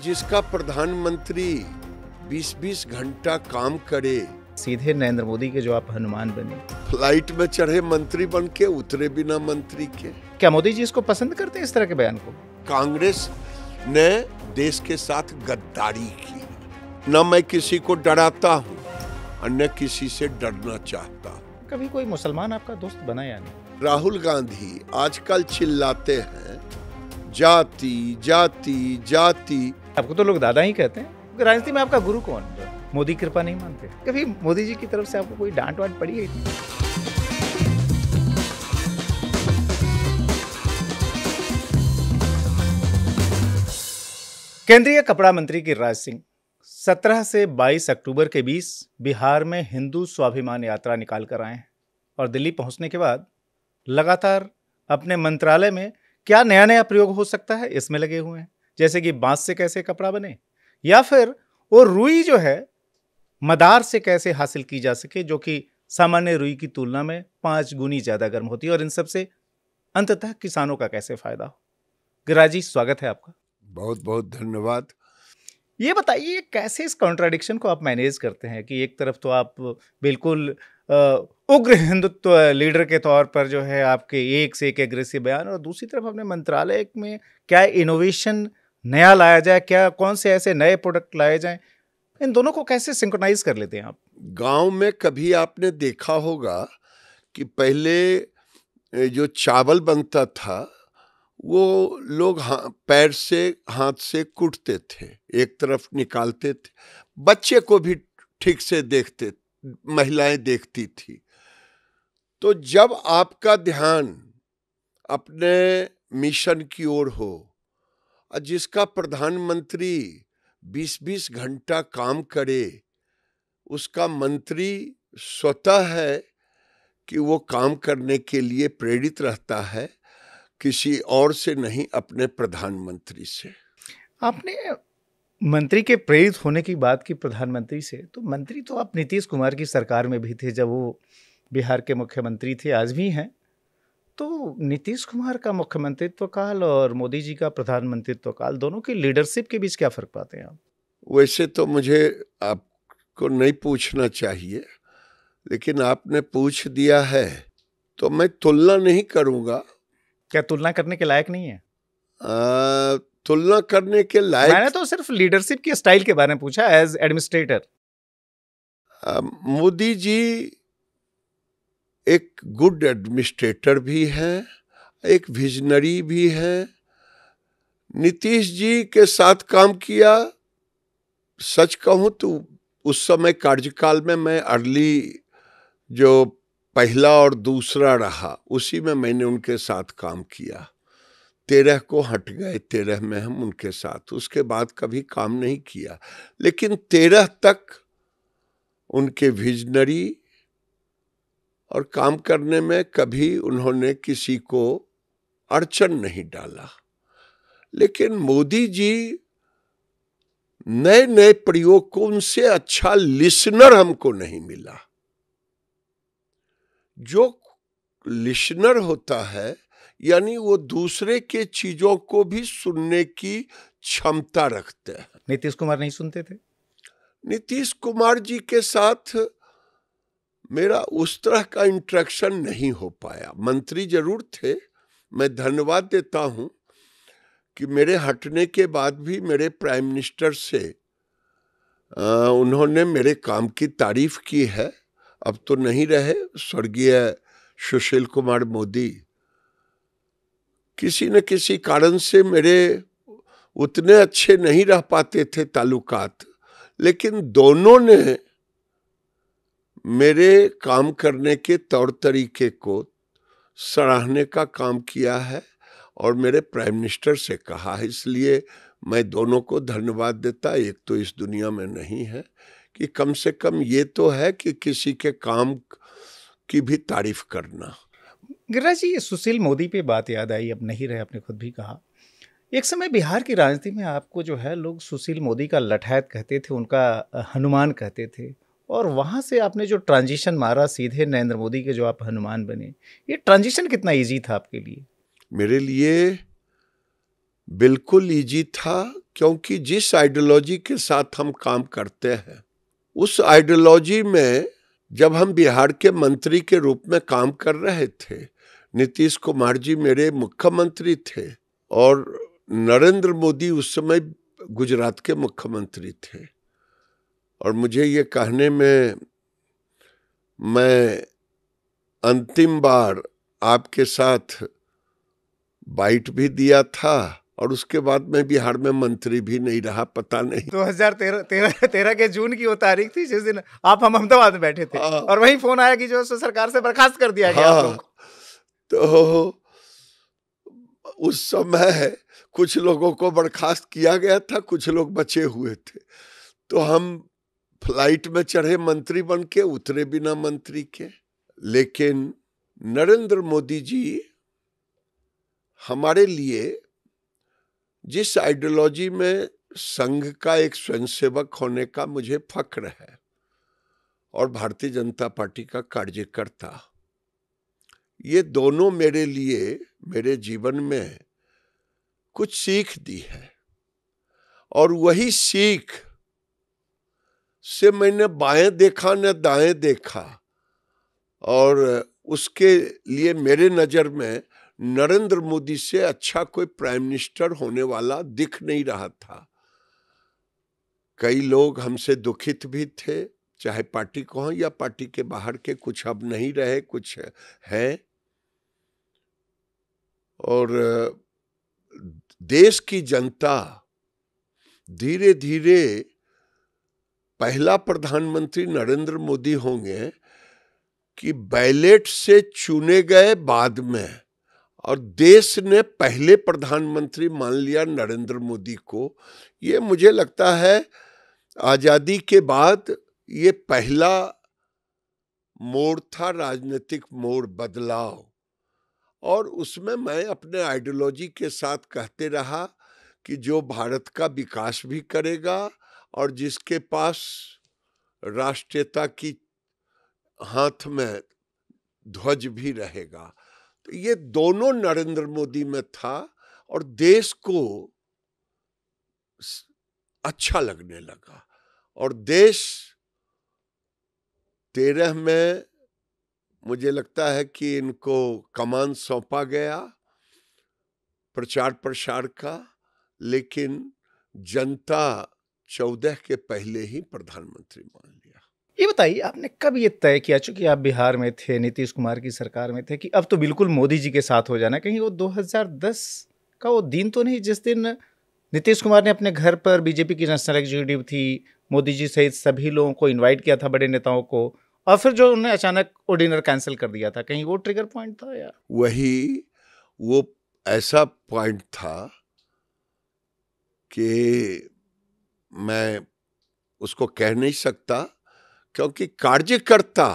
जिसका प्रधानमंत्री 20-20 घंटा काम करे, सीधे नरेंद्र मोदी के जो आप हनुमान बने, फ्लाइट में चढ़े मंत्री बन के उतरे बिना मंत्री के। क्या मोदी जी इसको पसंद करते हैं, इस तरह के बयान को? कांग्रेस ने देश के साथ गद्दारी की। न मैं किसी को डराता हूँ और न किसी से डरना चाहता। कभी कोई मुसलमान आपका दोस्त बना या नहीं? राहुल गांधी आजकल चिल्लाते हैं जाति जाति जाति। आपको तो लोग दादा ही कहते हैं। राजनीति में आपका गुरु कौन है? मोदी कृपा नहीं मानते? कभी मोदी जी की तरफ से आपको कोई डांट वाट पड़ी है? केंद्रीय कपड़ा मंत्री गिरिराज सिंह 17 से 22 अक्टूबर के बीच बिहार में हिंदू स्वाभिमान यात्रा निकाल कर आए हैं और दिल्ली पहुंचने के बाद लगातार अपने मंत्रालय में क्या नया नया प्रयोग हो सकता है इसमें लगे हुए हैं। जैसे कि बांस से कैसे कपड़ा बने, या फिर वो रुई जो है मदार से कैसे हासिल की जा सके, जो कि सामान्य रुई की तुलना में 5 गुनी ज्यादा गर्म होती है, और इन सब से अंततः किसानों का कैसे फायदा हो। गिरिराज जी, स्वागत है आपका। बहुत बहुत धन्यवाद। ये बताइए कैसे इस कॉन्ट्राडिक्शन को आप मैनेज करते हैं कि एक तरफ तो आप बिल्कुल उग्र हिंदुत्व लीडर के तौर पर जो है आपके एक से एक एग्रेसिव बयान, और दूसरी तरफ अपने मंत्रालय में क्या इनोवेशन नया लाया जाए, क्या कौन से ऐसे नए प्रोडक्ट लाए जाएं, इन दोनों को कैसे सिंक्रोनाइज कर लेते हैं आप? गांव में कभी आपने देखा होगा कि पहले जो चावल बनता था वो लोग पैर से हाथ से कूटते थे, एक तरफ निकालते थे, बच्चे को भी ठीक से देखते, महिलाएं देखती थी। तो जब आपका ध्यान अपने मिशन की ओर हो और जिसका प्रधानमंत्री 20-20 घंटा काम करे, उसका मंत्री स्वतः है कि वो काम करने के लिए प्रेरित रहता है, किसी और से नहीं, अपने प्रधानमंत्री से। आपने मंत्री के प्रेरित होने की बात की प्रधानमंत्री से, तो मंत्री तो आप नीतीश कुमार की सरकार में भी थे जब वो बिहार के मुख्यमंत्री थे, आज भी हैं। तो नीतीश कुमार का मुख्यमंत्रित्व काल और मोदी जी का प्रधानमंत्रित्व काल, दोनों की लीडरशिप के बीच क्या फर्क पाते हैं आप? वैसे तो मुझे आपको नहीं पूछना चाहिए, लेकिन आपने पूछ दिया है तो मैं तुलना नहीं करूंगा। क्या तुलना करने के लायक नहीं है? तुलना करने के लायक, मैंने तो सिर्फ लीडरशिप की स्टाइल के बारे में पूछा एज एडमिनिस्ट्रेटर। मोदी जी एक गुड एडमिनिस्ट्रेटर भी हैं, एक विजनरी भी हैं। नीतीश जी के साथ काम किया, सच कहूं तो उस समय कार्यकाल में मैं अर्ली जो पहला और दूसरा रहा, उसी में मैंने उनके साथ काम किया। 13 को हट गए, 13 में हम उनके साथ, उसके बाद कभी काम नहीं किया। लेकिन 13 तक उनके विजनरी और काम करने में कभी उन्होंने किसी को अड़चन नहीं डाला। लेकिन मोदी जी नए नए प्रयोग को, उनसे अच्छा लिसनर हमको नहीं मिला। जो लिसनर होता है यानी वो दूसरे के चीजों को भी सुनने की क्षमता रखते हैं। नीतीश कुमार नहीं सुनते थे? नीतीश कुमार जी के साथ मेरा उस तरह का इंटरेक्शन नहीं हो पाया। मंत्री जरूर थे, मैं धन्यवाद देता हूं कि मेरे हटने के बाद भी मेरे प्राइम मिनिस्टर से उन्होंने मेरे काम की तारीफ की है। अब तो नहीं रहे स्वर्गीय सुशील कुमार मोदी, किसी न किसी कारण से मेरे उतने अच्छे नहीं रह पाते थे ताल्लुकात, लेकिन दोनों ने मेरे काम करने के तौर तरीके को सराहने का काम किया है और मेरे प्राइम मिनिस्टर से कहा है। इसलिए मैं दोनों को धन्यवाद देता। एक तो इस दुनिया में नहीं है कि कम से कम ये तो है कि किसी के काम की भी तारीफ करना। गिरिराज जी, सुशील मोदी पे बात याद आई, अब नहीं रहे, आपने खुद भी कहा। एक समय बिहार की राजनीति में आपको जो है लोग सुशील मोदी का लठैत कहते थे, उनका हनुमान कहते थे, और वहाँ से आपने जो ट्रांजिशन मारा सीधे नरेंद्र मोदी के जो आप हनुमान बने, ये ट्रांजिशन कितना ईजी था आपके लिए? मेरे लिए बिल्कुल इजी था, क्योंकि जिस आइडियोलॉजी के साथ हम काम करते हैं, उस आइडियोलॉजी में जब हम बिहार के मंत्री के रूप में काम कर रहे थे, नीतीश कुमार जी मेरे मुख्यमंत्री थे और नरेंद्र मोदी उस समय गुजरात के मुख्यमंत्री थे। और मुझे ये कहने में, मैं अंतिम बार आपके साथ बाइट भी दिया था और उसके बाद मैं बिहार में मंत्री भी नहीं रहा, पता नहीं। 2013 के जून की वो तारीख थी जिस दिन आप हम अहमदाबाद में बैठे थे। हाँ। और वही फोन आया कि जो सरकार से बर्खास्त कर दिया गया आप लोगों को। तो उस समय कुछ लोगों को बर्खास्त किया गया था, कुछ लोग बचे हुए थे। तो हम फ्लाइट में चढ़े मंत्री बन के, उतरे बिना मंत्री के। लेकिन नरेंद्र मोदी जी हमारे लिए जिस आइडियोलॉजी में संघ का एक स्वयंसेवक होने का मुझे फक्र है और भारतीय जनता पार्टी का कार्यकर्ता, ये दोनों मेरे लिए मेरे जीवन में कुछ सीख दी है। और वही सीख से मैंने बाएं देखा न दाएं देखा, और उसके लिए मेरे नजर में नरेंद्र मोदी से अच्छा कोई प्राइम मिनिस्टर होने वाला दिख नहीं रहा था। कई लोग हमसे दुखित भी थे, चाहे पार्टी को हो या पार्टी के बाहर के, कुछ अब नहीं रहे, कुछ हैं। और देश की जनता धीरे धीरे पहला प्रधानमंत्री नरेंद्र मोदी होंगे कि बैलेट से चुने गए बाद में, और देश ने पहले प्रधानमंत्री मान लिया नरेंद्र मोदी को। ये मुझे लगता है आजादी के बाद ये पहला मोड़ था, राजनीतिक मोड़, बदलाव। और उसमें मैं अपने आइडियोलॉजी के साथ कहते रहा कि जो भारत का विकास भी करेगा और जिसके पास राष्ट्रीयता की हाथ में ध्वज भी रहेगा। तो ये दोनों नरेंद्र मोदी में था और देश को अच्छा लगने लगा। और देश 13 में मुझे लगता है कि इनको कमान सौंपा गया प्रचार प्रसार का, लेकिन जनता 14 के पहले ही प्रधानमंत्री मान लिया। ये बताइए, आपने कब ये तय किया, चूंकि आप बिहार में थे, नीतीश कुमार की सरकार में थे, कि अब तो बिल्कुल मोदी जी के साथ हो जाना? कहीं वो 2010 का वो दिन तो नहीं जिस दिन नीतीश कुमार ने अपने घर पर, बीजेपी की नेशनल एग्जीक्यूटिव थी, मोदी जी सहित सभी लोगों को इनवाइट किया था, बड़े नेताओं को, और फिर जो उन्होंने अचानक वो डिनर कैंसिल कर दिया था? कहीं वो ट्रिगर पॉइंट था या? वही वो ऐसा पॉइंट था कि मैं उसको कह नहीं सकता, क्योंकि कार्यकर्ता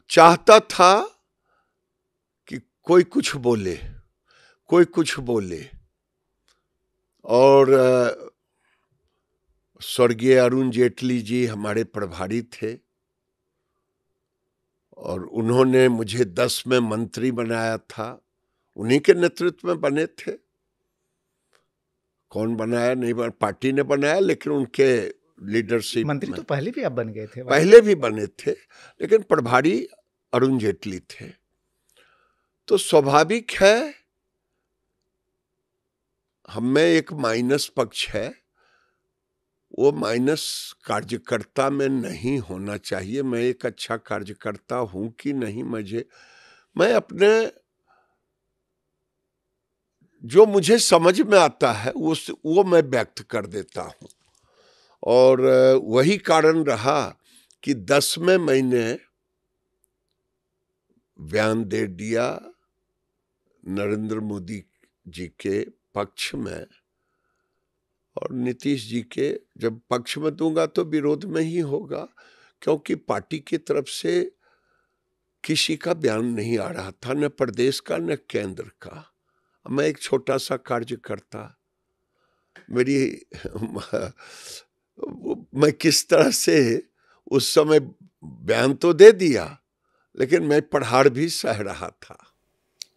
चाहता था कि कोई कुछ बोले, कोई कुछ बोले। और स्वर्गीय अरुण जेटली जी हमारे प्रभारी थे और उन्होंने मुझे 10 में मंत्री बनाया था, उन्हीं के नेतृत्व में बने थे। कौन बनाया, नहीं बनाया, पार्टी ने बनाया, लेकिन उनके लीडरशिप मंत्री तो पहले भी आप बन गए थे? पहले भी बने थे, लेकिन प्रभारी अरुण जेटली थे। तो स्वाभाविक है, हमें एक माइनस पक्ष है, वो माइनस कार्यकर्ता में नहीं होना चाहिए। मैं एक अच्छा कार्यकर्ता हूं कि नहीं, मैं अपने जो मुझे समझ में आता है वो मैं व्यक्त कर देता हूं। और वही कारण रहा कि 10 में मैंने बयान दे दिया नरेंद्र मोदी जी के पक्ष में, और नीतीश जी के जब पक्ष में दूंगा तो विरोध में ही होगा, क्योंकि पार्टी की तरफ से किसी का बयान नहीं आ रहा था, न प्रदेश का न केंद्र का। मैं एक छोटा सा कार्यकर्ता, मैं किस तरह से उस समय बयान तो दे दिया, लेकिन मैं प्रहार भी सह रहा था।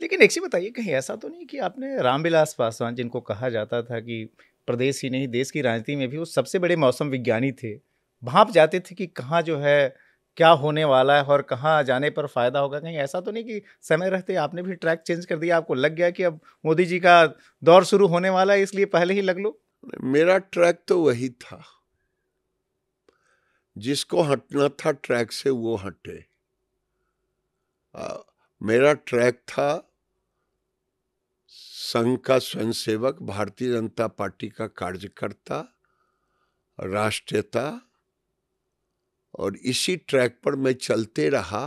लेकिन एक चीज बताइए, कहीं ऐसा तो नहीं कि आपने रामविलास पासवान, जिनको कहा जाता था कि प्रदेश ही नहीं देश की राजनीति में भी वो सबसे बड़े मौसम विज्ञानी थे। भांप जाते थे कि कहाँ जो है क्या होने वाला है और कहाँ जाने पर फायदा होगा। कहीं ऐसा तो नहीं कि समय रहते आपने भी ट्रैक चेंज कर दिया, आपको लग गया कि अब मोदी जी का दौर शुरू होने वाला है इसलिए पहले ही लग लो? मेरा ट्रैक तो वही था, जिसको हटना था ट्रैक से वो हटे। मेरा ट्रैक था संघ का स्वयंसेवक, भारतीय जनता पार्टी का कार्यकर्ता, राष्ट्रीयता, और इसी ट्रैक पर मैं चलते रहा।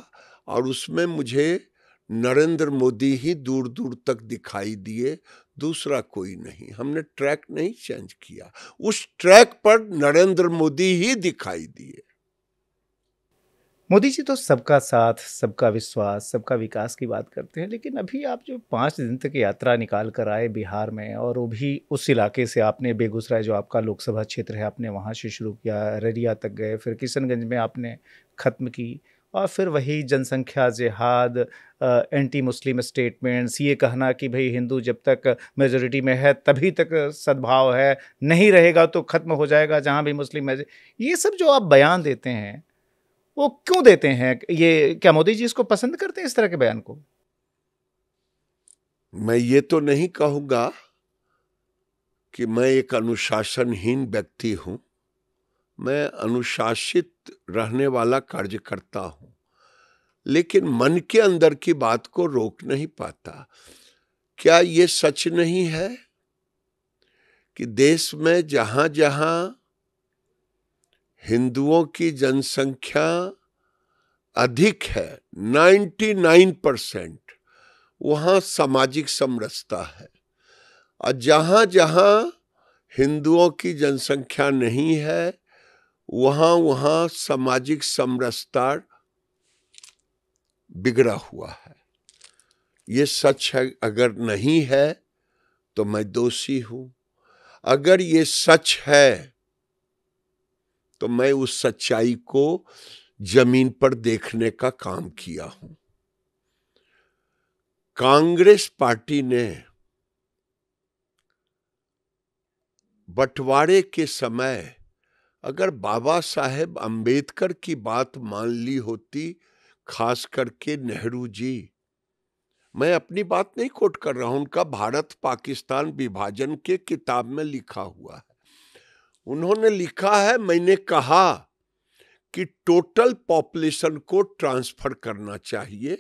और उसमें मुझे नरेंद्र मोदी ही दूर दूर तक दिखाई दिए, दूसरा कोई नहीं। हमने ट्रैक नहीं चेंज किया, उस ट्रैक पर नरेंद्र मोदी ही दिखाई दिए। मोदी जी तो सबका साथ, सबका विश्वास, सबका विकास की बात करते हैं, लेकिन अभी आप जो 5 दिन तक यात्रा निकाल कर आए बिहार में, और वो भी उस इलाके से आपने बेगूसराय जो आपका लोकसभा क्षेत्र है आपने वहाँ से शुरू किया, अररिया तक गए, फिर किशनगंज में आपने ख़त्म की, और फिर वही जनसंख्या जिहाद, एंटी मुस्लिम स्टेटमेंट्स, ये कहना कि भाई हिंदू जब तक मेजोरिटी में है तभी तक सद्भाव है, नहीं रहेगा तो ख़त्म हो जाएगा जहाँ भी मुस्लिम है। ये सब जो आप बयान देते हैं वो क्यों देते हैं? ये क्या मोदी जी इसको पसंद करते हैं इस तरह के बयान को? मैं ये तो नहीं कहूंगा कि मैं एक अनुशासनहीन व्यक्ति हूं। मैं अनुशासित रहने वाला कार्यकर्ता हूं, लेकिन मन के अंदर की बात को रोक नहीं पाता। क्या ये सच नहीं है कि देश में जहां जहां हिंदुओं की जनसंख्या अधिक है, 99%, वहां सामाजिक समरसता है, और जहां जहां हिंदुओं की जनसंख्या नहीं है वहां वहां सामाजिक समरसता बिगड़ा हुआ है। ये सच है। अगर नहीं है तो मैं दोषी हूं। अगर ये सच है तो मैं उस सच्चाई को जमीन पर देखने का काम किया हूं। कांग्रेस पार्टी ने बंटवारे के समय अगर बाबा साहेब अंबेडकर की बात मान ली होती, खास करके नेहरू जी, मैं अपनी बात नहीं कोट कर रहा हूं, उनका भारत पाकिस्तान विभाजन के किताब में लिखा हुआ है। उन्होंने लिखा है, मैंने कहा कि टोटल पॉपुलेशन को ट्रांसफर करना चाहिए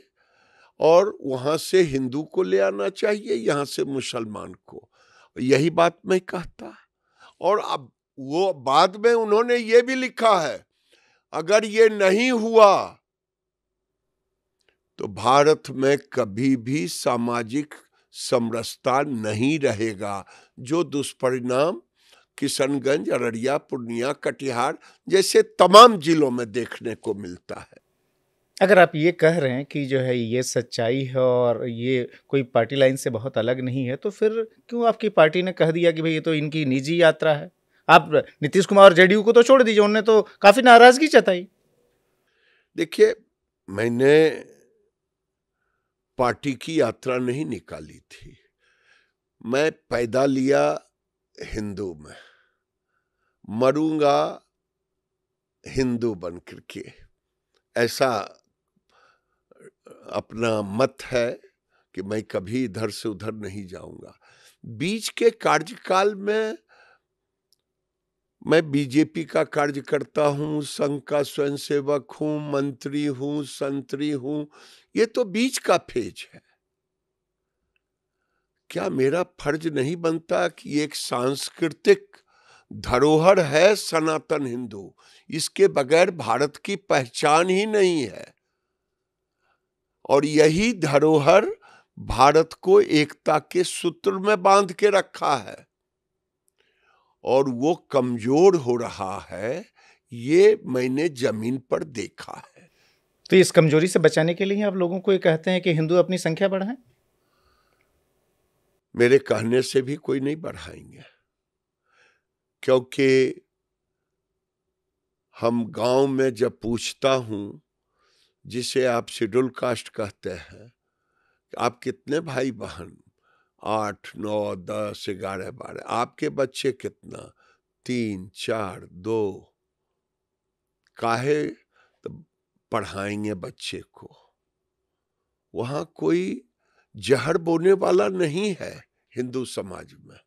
और वहां से हिंदू को ले आना चाहिए, यहां से मुसलमान को। यही बात मैं कहता। और अब वो बाद में उन्होंने ये भी लिखा है, अगर ये नहीं हुआ तो भारत में कभी भी सामाजिक समरसता नहीं रहेगा, जो दुष्परिणाम किशनगंज, अररिया, पूर्णिया, कटिहार जैसे तमाम जिलों में देखने को मिलता है। अगर आप ये कह रहे हैं कि जो है ये सच्चाई है और ये कोई पार्टी लाइन से बहुत अलग नहीं है, तो फिर क्यों आपकी पार्टी ने कह दिया कि भाई ये तो इनकी निजी यात्रा है? आप नीतीश कुमार और जेडीयू को तो छोड़ दीजिए, उन्होंने तो काफी नाराजगी जताई। देखिए, मैंने पार्टी की यात्रा नहीं निकाली थी। मैं पैदा लिया हिंदू में, मरूंगा हिंदू बन करके, ऐसा अपना मत है कि मैं कभी इधर से उधर नहीं जाऊंगा। बीच के कार्यकाल में मैं बीजेपी का कार्यकर्ता हूं, संघ का स्वयंसेवक हूं, मंत्री हूं, संतरी हूं, ये तो बीच का फेज है। क्या मेरा फर्ज नहीं बनता कि एक सांस्कृतिक धरोहर है सनातन हिंदू, इसके बगैर भारत की पहचान ही नहीं है, और यही धरोहर भारत को एकता के सूत्र में बांध के रखा है, और वो कमजोर हो रहा है, ये मैंने जमीन पर देखा है। तो इस कमजोरी से बचाने के लिए आप लोगों को ये कहते हैं कि हिंदू अपनी संख्या बढ़ाएं? मेरे कहने से भी कोई नहीं बढ़ाएंगे, क्योंकि हम गांव में जब पूछता हूं, जिसे आप शेड्यूल कास्ट कहते हैं, आप कितने भाई बहन, 8, 9, 10, 11, 12। आपके बच्चे कितना? 3, 4, 2। काहे तो पढ़ाएंगे बच्चे को? वहां कोई जहर बोने वाला नहीं है हिंदू समाज में।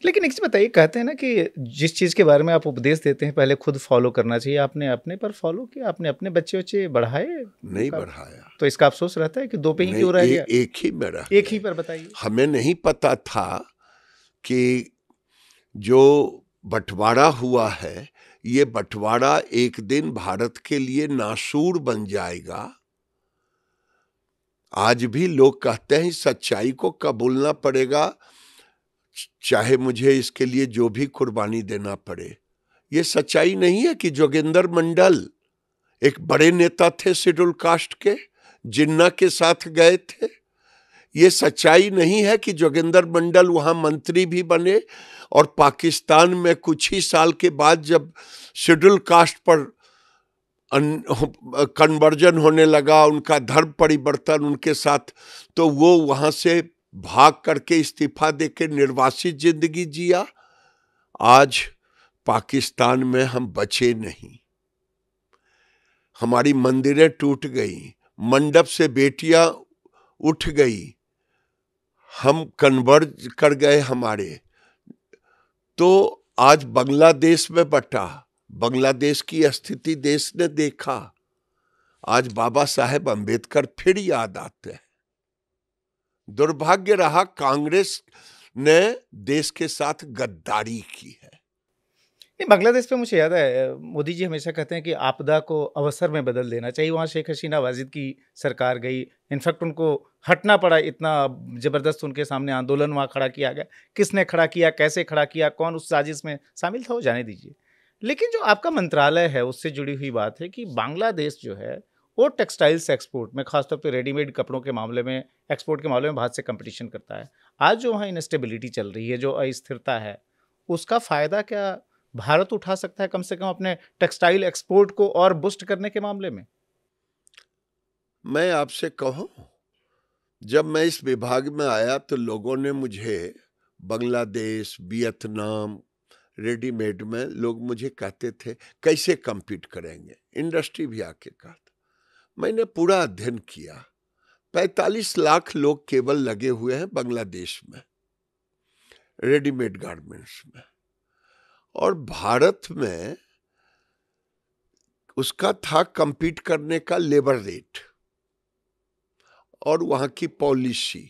लेकिन एक चीज बताइए, कहते हैं ना कि जिस चीज के बारे में आप उपदेश देते हैं पहले खुद फॉलो करना चाहिए। आपने अपने पर फॉलो किया? आपने अपने बच्चे बढ़ाए? नहीं बढ़ाया। तो इसका अफसोस रहता है कि 2 पे ही क्यों रह गया? एक ही में रह एक ही गए। पर बताइए। हमें नहीं पता था कि जो बंटवारा हुआ है, ये बंटवारा एक दिन भारत के लिए नासूर बन जाएगा। आज भी लोग कहते हैं सच्चाई को कबूलना पड़ेगा, चाहे मुझे इसके लिए जो भी कुर्बानी देना पड़े। ये सच्चाई नहीं है कि जोगिंदर मंडल एक बड़े नेता थे शेड्यूल कास्ट के, जिन्ना के साथ गए थे। ये सच्चाई नहीं है कि जोगिंदर मंडल वहां मंत्री भी बने और पाकिस्तान में कुछ ही साल के बाद जब शेड्यूल कास्ट पर कन्वर्जन होने लगा, उनका धर्म परिवर्तन उनके साथ, तो वो वहां से भाग करके इस्तीफा देके निर्वासित जिंदगी जिया। आज पाकिस्तान में हम बचे नहीं, हमारी मंदिरें टूट गई, मंडप से बेटियां उठ गई, हम कन्वर्ज कर गए हमारे। तो आज बांग्लादेश में बटा, बांग्लादेश की स्थिति देश ने देखा। आज बाबा साहेब अंबेडकर फिर याद आते हैं। दुर्भाग्य रहा कांग्रेस ने देश के साथ गद्दारी की है। बांग्लादेश पे मुझे याद है, मोदी जी हमेशा कहते हैं कि आपदा को अवसर में बदल देना चाहिए। वहाँ शेख हसीना वाजिद की सरकार गई, इनफैक्ट उनको हटना पड़ा, इतना जबरदस्त उनके सामने आंदोलन वहाँ खड़ा किया गया। किसने खड़ा किया, कैसे खड़ा किया, कौन उस साजिश में शामिल था, वो जाने दीजिए। लेकिन जो आपका मंत्रालय है उससे जुड़ी हुई बात है कि बांग्लादेश जो है वो टेक्सटाइल्स एक्सपोर्ट में, खासतौर पर रेडीमेड कपड़ों के मामले में, एक्सपोर्ट के मामले में भारत से कंपटीशन करता है। आज जो वहाँ इनस्टेबिलिटी चल रही है, जो अस्थिरता है, उसका फायदा क्या भारत उठा सकता है कम से कम अपने टेक्सटाइल एक्सपोर्ट को और बूस्ट करने के मामले में? मैं आपसे कहूं, जब मैं इस विभाग में आया तो लोगों ने मुझे बांग्लादेश, वियतनाम, रेडीमेड में लोग मुझे कहते थे कैसे compete करेंगे, इंडस्ट्री भी आके कहता। मैंने पूरा अध्ययन किया, 45 लाख लोग केवल लगे हुए हैं बांग्लादेश में रेडीमेड गारमेंट्स में, और भारत में उसका था compete करने का लेबर रेट और वहां की पॉलिसी।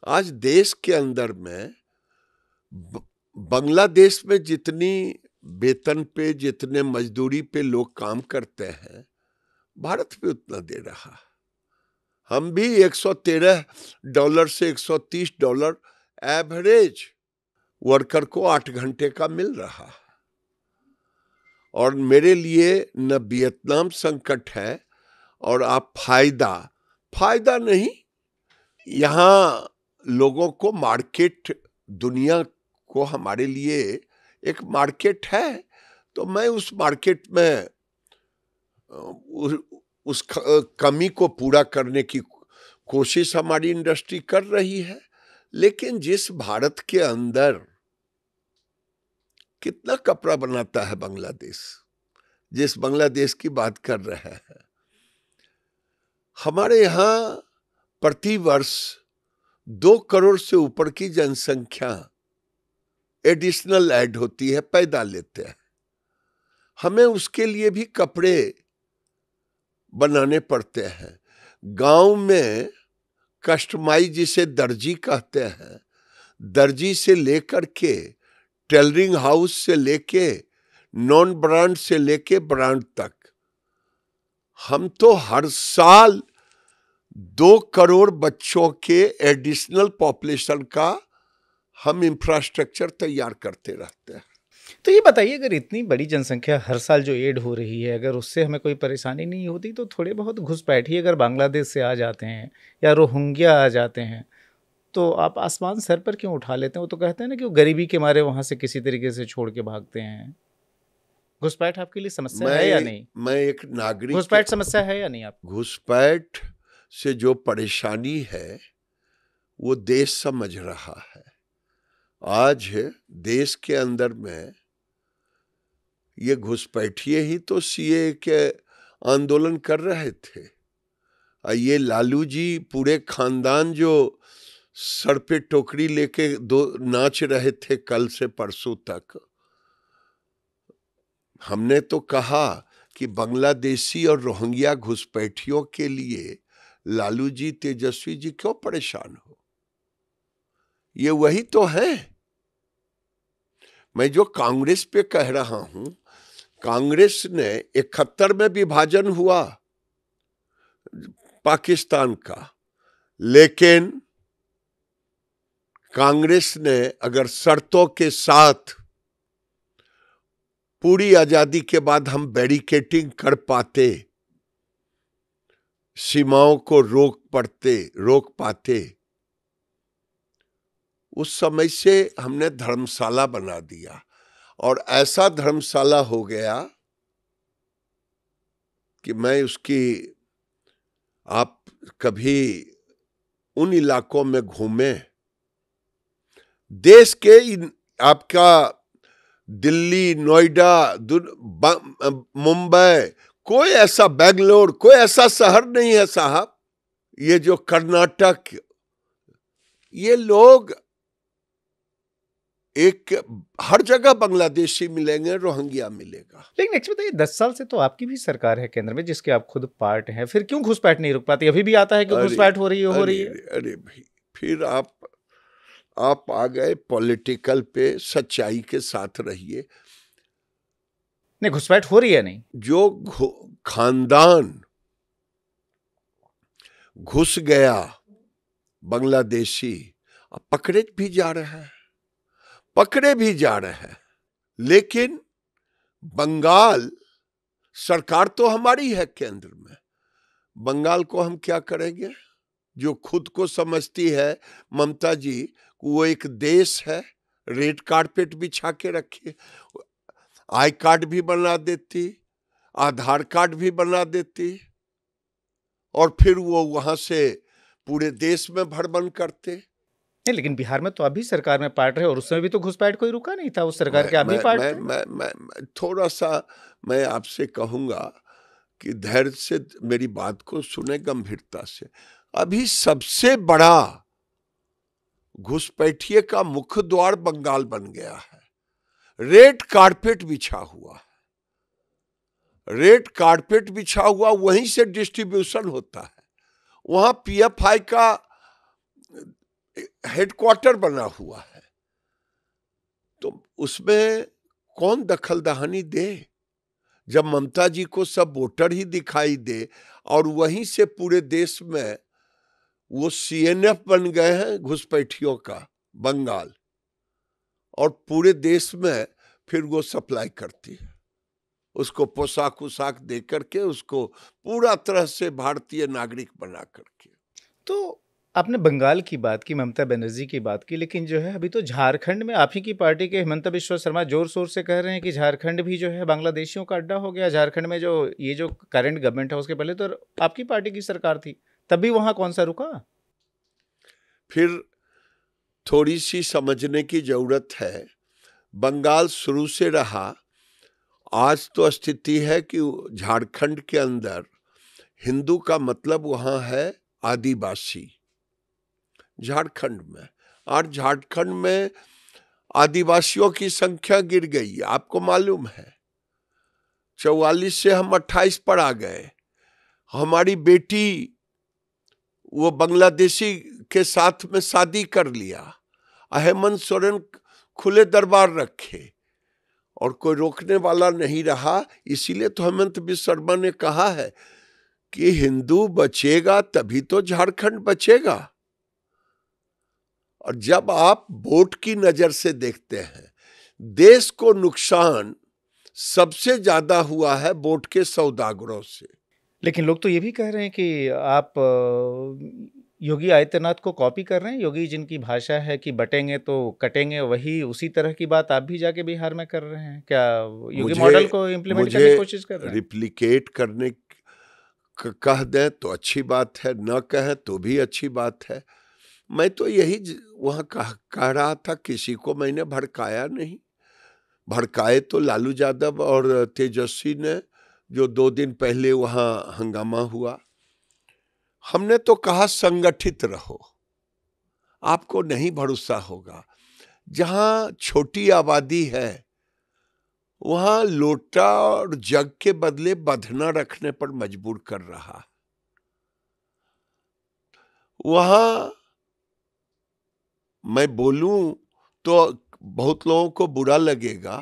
आज देश के अंदर में बांग्लादेश में जितनी वेतन पे, जितने मजदूरी पे लोग काम करते हैं, भारत भी उतना दे रहा। हम भी $113 से $130 एवरेज वर्कर को 8 घंटे का मिल रहा। और मेरे लिए न वियतनाम संकट है और आप फायदा नहीं, यहाँ लोगों को मार्केट, दुनिया को हमारे लिए एक मार्केट है, तो मैं उस मार्केट में उस कमी को पूरा करने की कोशिश हमारी इंडस्ट्री कर रही है। लेकिन जिस भारत के अंदर कितना कपड़ा बनाता है बांग्लादेश, जिस बांग्लादेश की बात कर रहे हैं, हमारे यहाँ प्रति वर्ष 2 करोड़ से ऊपर की जनसंख्या एडिशनल ऐड होती है, पैदा लेते हैं। हमें उसके लिए भी कपड़े बनाने पड़ते हैं। गांव में कस्टमाइज, जिसे दर्जी कहते हैं, दर्जी से लेकर के टेलरिंग हाउस से लेके नॉन ब्रांड से लेके ब्रांड तक, हम तो हर साल 2 करोड़ बच्चों के एडिशनल पॉपुलेशन का हम इंफ्रास्ट्रक्चर तैयार करते रहते हैं। तो ये बताइए, अगर इतनी बड़ी जनसंख्या हर साल जो ऐड हो रही है, अगर उससे हमें कोई परेशानी नहीं होती, तो थोड़े बहुत घुसपैठ ही अगर बांग्लादेश से आ जाते हैं या रोहिंग्या आ जाते हैं, तो आप आसमान सर पर क्यों उठा लेते हैं? वो तो कहते हैं ना कि वो गरीबी के मारे वहां से किसी तरीके से छोड़ के भागते हैं। घुसपैठ आपके लिए समस्या है या नहीं? मैं एक नागरिक, घुसपैठ समस्या है या नहीं? आप घुसपैठ से जो परेशानी है वो देश समझ रहा है। आज देश के अंदर में ये घुसपैठिए ही तो सीए के आंदोलन कर रहे थे। ये लालू जी पूरे खानदान जो सर पे टोकरी लेके दो नाच रहे थे कल से परसों तक। हमने तो कहा कि बांग्लादेशी और रोहिंग्या घुसपैठियों के लिए लालू जी, तेजस्वी जी क्यों परेशान हो? ये वही तो है। मैं जो कांग्रेस पे कह रहा हूं, कांग्रेस ने 71 में विभाजन हुआ पाकिस्तान का, लेकिन कांग्रेस ने अगर शर्तों के साथ पूरी आजादी के बाद हम बैरिकेटिंग कर पाते, सीमाओं को रोक पाते, उस समय से हमने धर्मशाला बना दिया और ऐसा धर्मशाला हो गया कि मैं उसकी, आप कभी उन इलाकों में घूमे, देश के आपका दिल्ली, नोएडा, मुंबई, कोई ऐसा, बेंगलोर, कोई ऐसा शहर नहीं है साहब, ये जो कर्नाटक, ये लोग एक हर जगह बांग्लादेशी मिलेंगे, रोहिंग्या मिलेगा। लेकिन एक बताइए, 10 साल से तो आपकी भी सरकार है केंद्र में, जिसके आप खुद पार्ट हैं, फिर क्यों घुसपैठ नहीं रुक पाती? अभी भी आता है कि घुसपैठ हो रही है। अरे भाई, फिर आप आ गए पॉलिटिकल पे, सच्चाई के साथ रहिए। नहीं, घुसपैठ हो रही है नहीं। जो खानदान घुस गया बांग्लादेशी, पकड़े भी जा रहे हैं, लेकिन बंगाल सरकार तो हमारी है केंद्र में। बंगाल को हम क्या करेंगे? जो खुद को समझती है ममता जी, वो एक देश है, रेड कारपेट बिछा के रखी, आई कार्ड भी बना देती, आधार कार्ड भी बना देती, और फिर वो वहां से पूरे देश में भ्रमण करते। नहीं, लेकिन बिहार में तो आप भी सरकार में पार्ट रहे और उस समय भी तो घुसपैठ कोई रुका नहीं था, उस सरकार के आप भी पार्ट थे। मैं थोड़ा सा मैं आपसे कहूंगा कि धैर्य से मेरी बात को सुने, गंभीरता से। अभी सबसे बड़ा घुसपैठिए का मुख्य द्वार बंगाल बन गया है। रेड कारपेट बिछा हुआ है, रेड कारपेट बिछा हुआ, वहीं से डिस्ट्रीब्यूशन होता है। वहां पीएफआई का हेडक्वार्टर बना हुआ है, तो उसमें कौन दखलदहानी दे? जब ममता जी को सब वोटर ही दिखाई दे और वहीं से पूरे देश में वो सीएनएफ बन गए हैं घुसपैठियों का बंगाल, और पूरे देश में फिर वो सप्लाई करती है, उसको पोशाक उशाक दे करके, उसको पूरा तरह से भारतीय नागरिक बना करके। तो आपने बंगाल की बात की, ममता बनर्जी की बात की, लेकिन जो है अभी तो झारखंड में आप ही की पार्टी के हिमंता बिस्वा शर्मा जोर शोर से कह रहे हैं कि झारखंड भी जो है बांग्लादेशियों का अड्डा हो गया। झारखंड में जो करंट गवर्नमेंट है, उसके पहले तो आपकी पार्टी की सरकार थी, तब भी वहां कौन सा रुका? फिर थोड़ी सी समझने की जरूरत है। बंगाल शुरू से रहा, आज तो स्थिति है कि झारखंड के अंदर हिंदू का मतलब वहां है आदिवासी, झारखंड में। और झारखंड में आदिवासियों की संख्या गिर गई, आपको मालूम है। 44 से हम 28 पर आ गए। हमारी बेटी वो बांग्लादेशी के साथ में शादी कर लिया, हेमंत सोरेन खुले दरबार रखे और कोई रोकने वाला नहीं रहा। इसीलिए तो हेमंत बिस्वा शर्मा ने कहा है कि हिंदू बचेगा तभी तो झारखंड बचेगा। और जब आप वोट की नजर से देखते हैं, देश को नुकसान सबसे ज्यादा हुआ है वोट के सौदागरों से। लेकिन लोग तो ये भी कह रहे हैं कि आप योगी आदित्यनाथ को कॉपी कर रहे हैं। योगी जिनकी भाषा है कि बटेंगे तो कटेंगे, वही उसी तरह की बात आप भी जाके बिहार में कर रहे हैं क्या? योगी मॉडल को इम्प्लीमेंट करने की कोशिश कर रहे हैं? रिप्लिकेट करने कह दें तो अच्छी बात है, न कहें तो भी अच्छी बात है। मैं तो यही वहां कह रहा था, किसी को मैंने भड़काया नहीं। भड़काए तो लालू यादव और तेजस्वी ने, जो 2 दिन पहले वहां हंगामा हुआ। हमने तो कहा संगठित रहो, आपको नहीं भरोसा होगा। जहां छोटी आबादी है वहां लोटा और जग के बदले बधना रखने पर मजबूर कर रहा। वहां मैं बोलूं तो बहुत लोगों को बुरा लगेगा,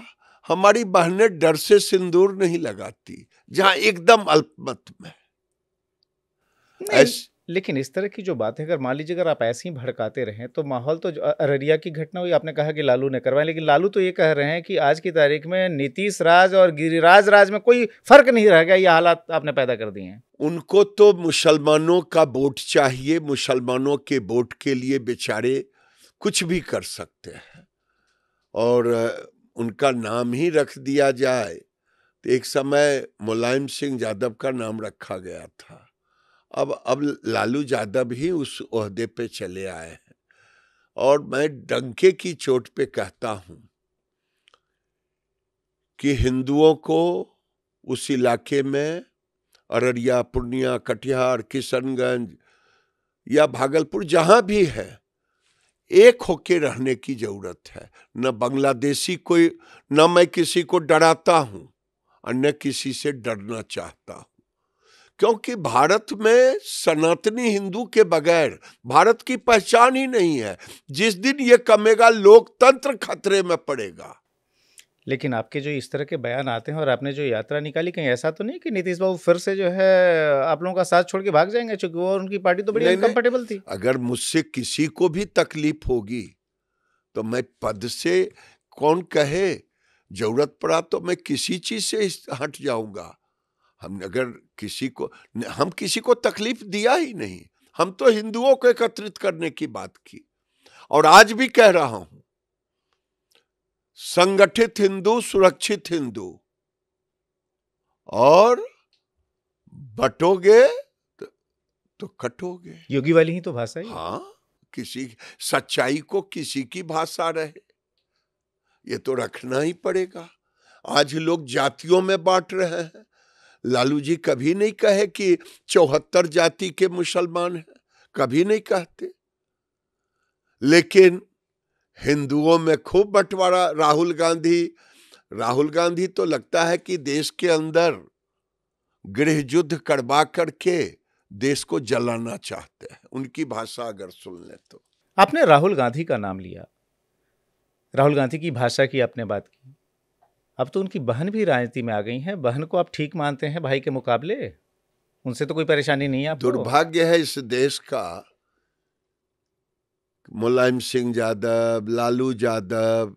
हमारी बहनें डर से सिंदूर नहीं लगाती, जहां एकदम अल्पमत में। नहीं, लेकिन इस तरह की जो बातें अगर मान लीजिए अगर आप ऐसे ही भड़काते रहें तो माहौल तो अररिया की घटना हुई, आपने कहा कि लालू ने करवाया, लेकिन लालू तो ये कह रहे हैं कि आज की तारीख में नीतीश राज और गिरिराज राज में कोई फर्क नहीं रह गया, ये हालात आपने पैदा कर दिए हैं। उनको तो मुसलमानों का वोट चाहिए, मुसलमानों के वोट के लिए बेचारे कुछ भी कर सकते हैं, और उनका नाम ही रख दिया जाए तो एक समय मुलायम सिंह यादव का नाम रखा गया था। अब लालू यादव ही उस ओहदे पे चले आए हैं, और मैं डंके की चोट पे कहता हूं कि हिंदुओं को उस इलाके में, अररिया, पूर्णिया, कटिहार, किशनगंज या भागलपुर, जहां भी है, एक होके रहने की जरूरत है। न बांग्लादेशी कोई, न मैं किसी को डराता हूं और न किसी से डरना चाहता हूं, क्योंकि भारत में सनातनी हिंदू के बगैर भारत की पहचान ही नहीं है। जिस दिन ये कमेगा लोकतंत्र खतरे में पड़ेगा। लेकिन आपके जो इस तरह के बयान आते हैं और आपने जो यात्रा निकाली, कहीं ऐसा तो नहीं कि नीतीश बाबू फिर से जो है आप लोगों का साथ छोड़ के भाग जाएंगे, चूंकि वो और उनकी पार्टी तो बड़ी अनकंफर्टेबल थी। अगर मुझसे किसी को भी तकलीफ होगी तो मैं पद से, कौन कहे, जरूरत पड़ा तो मैं किसी चीज से हट जाऊंगा। हम किसी को तकलीफ दिया ही नहीं, हम तो हिंदुओं को एकत्रित करने की बात की। और आज भी कह रहा हूं, संगठित हिंदू, सुरक्षित हिंदू, और बटोगे तो कटोगे। योगी वाली ही तो भाषा है। हाँ, किसी सच्चाई को किसी की भाषा रहे, ये तो रखना ही पड़ेगा। आज लोग जातियों में बांट रहे हैं। लालू जी कभी नहीं कहे कि 74 जाति के मुसलमान हैं, कभी नहीं कहते, लेकिन हिंदुओं में खूब बंटवारा। राहुल गांधी तो लगता है कि देश के अंदर गृह युद्ध करवा करके देश को जलाना चाहते हैं, उनकी भाषा अगर सुन ले तो। आपने राहुल गांधी का नाम लिया, राहुल गांधी की भाषा की आपने बात की, अब तो उनकी बहन भी राजनीति में आ गई हैं। बहन को आप ठीक मानते हैं भाई के मुकाबले? उनसे तो कोई परेशानी नहीं है आपको? दुर्भाग्य है इस देश का, मुलायम सिंह यादव, लालू यादव,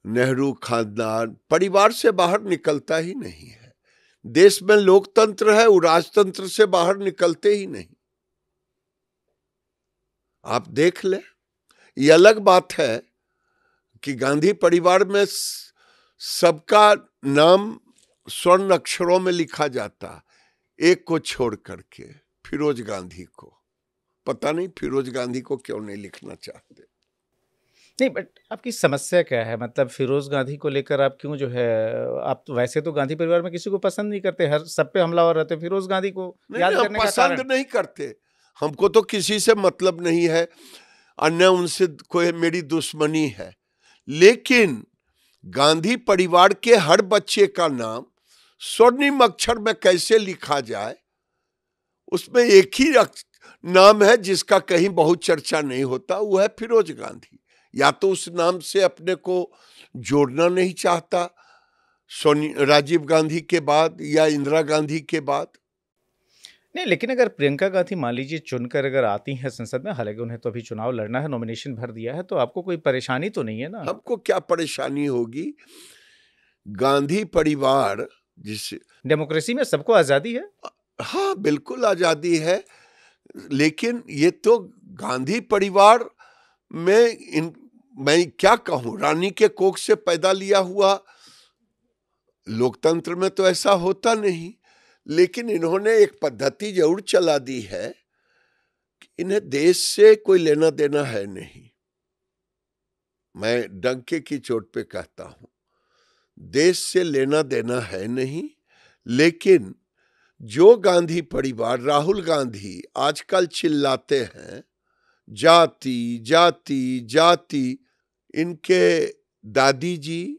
नेहरू खानदान परिवार से बाहर निकलता ही नहीं है। देश में लोकतंत्र है, वो राजतंत्र से बाहर निकलते ही नहीं। आप देख ले, ये अलग बात है कि गांधी परिवार में सबका नाम स्वर्ण अक्षरों में लिखा जाता, एक को छोड़ करके, फिरोज गांधी को। पता नहीं फिरोज गांधी को क्यों नहीं लिखना चाहते। नहीं, बट आपकी समस्या क्या है? मतलब फिरोज गांधी को लेकर आप क्यों जो है, आप तो वैसे तो गांधी परिवार में किसी को पसंद नहीं करते, हर सब पे हमलावर रहते, फिरोज गांधी को याद करने का पसंद नहीं करते। हमको तो किसी से मतलब नहीं है, अन्य उनसे कोई मेरी दुश्मनी है, लेकिन गांधी परिवार के हर बच्चे का नाम स्वर्णिम अक्षर में कैसे लिखा जाए, उसमें एक ही नाम है जिसका कहीं बहुत चर्चा नहीं होता, वो है फिरोज गांधी। या तो उस नाम से अपने को जोड़ना नहीं चाहता राजीव गांधी के बाद या इंदिरा गांधी के बाद। नहीं, लेकिन अगर प्रियंका गांधी मान लीजिए चुनकर अगर आती हैं संसद में, हालांकि उन्हें तो अभी चुनाव लड़ना है, नॉमिनेशन भर दिया है, तो आपको कोई परेशानी तो नहीं है ना? हमको क्या परेशानी होगी? गांधी परिवार, जिस डेमोक्रेसी में सबको आजादी है। हाँ, बिल्कुल आजादी है, लेकिन ये तो गांधी परिवार में मैं क्या कहूं, रानी के कोख से पैदा लिया हुआ लोकतंत्र में तो ऐसा होता नहीं, लेकिन इन्होंने एक पद्धति जरूर चला दी है इन्हें देश से कोई लेना देना है नहीं। मैं डंके की चोट पे कहता हूं, देश से लेना देना है नहीं। लेकिन जो गांधी परिवार, राहुल गांधी आजकल चिल्लाते हैं जाति जाति जाति, इनके दादी जी,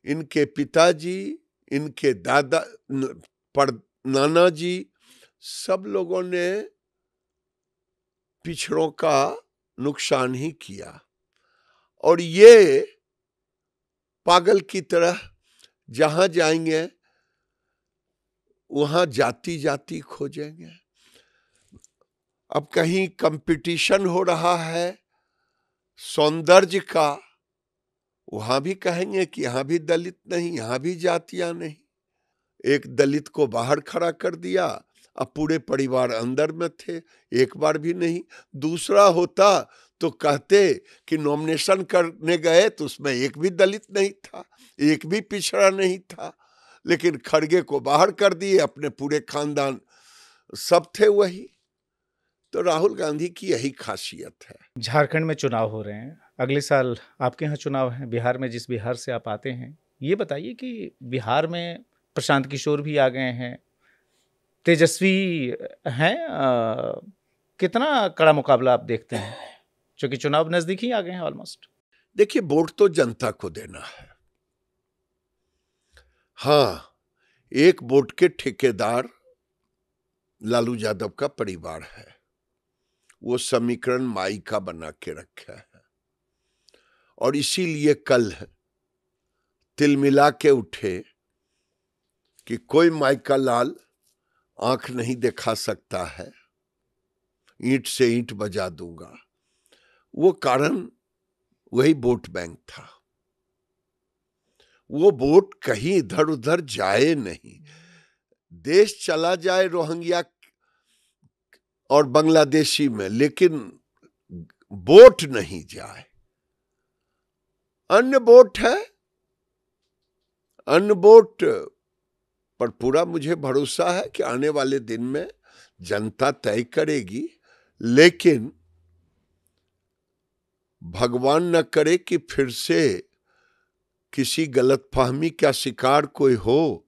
इनके पिताजी, इनके दादा नाना जी, सब लोगों ने पिछड़ों का नुकसान ही किया। और ये पागल की तरह जहां जाएंगे वहां जाति जाति खोजेंगे। अब कहीं कंपटीशन हो रहा है सौंदर्य का, वहां भी कहेंगे कि यहां भी दलित नहीं, यहां भी जातियां नहीं। एक दलित को बाहर खड़ा कर दिया, अब पूरे परिवार अंदर में थे, एक बार भी नहीं। दूसरा होता तो कहते कि नॉमिनेशन करने गए तो उसमें एक भी दलित नहीं था, एक भी पिछड़ा नहीं था, लेकिन खड़गे को बाहर कर दिए, अपने पूरे खानदान सब थे वही। तो राहुल गांधी की यही खासियत है। झारखंड में चुनाव हो रहे हैं, अगले साल आपके यहाँ चुनाव है, बिहार में, जिस बिहार से आप आते हैं, ये बताइए कि बिहार में प्रशांत किशोर भी आ गए हैं, तेजस्वी हैं, कितना कड़ा मुकाबला आप देखते हैं, क्योंकि चुनाव नजदीक ही आ गए हैं ऑलमोस्ट? देखिए, वोट तो जनता को देना है। हाँ, एक वोट के ठेकेदार लालू यादव का परिवार है, वो समीकरण माई का बना के रखा है। और इसीलिए कल तिलमिला के उठे कि कोई माई का लाल आंख नहीं दिखा सकता है, ईंट से ईंट बजा दूंगा। वो कारण वही वोट बैंक था। वो वोट कहीं इधर उधर जाए नहीं, देश चला जाए रोहिंग्या और बांग्लादेशी में, लेकिन वोट नहीं जाए। अन्य वोट है, अन्य वोट पर पूरा मुझे भरोसा है कि आने वाले दिन में जनता तय करेगी। लेकिन भगवान न करे कि फिर से किसी गलतफहमी का शिकार कोई हो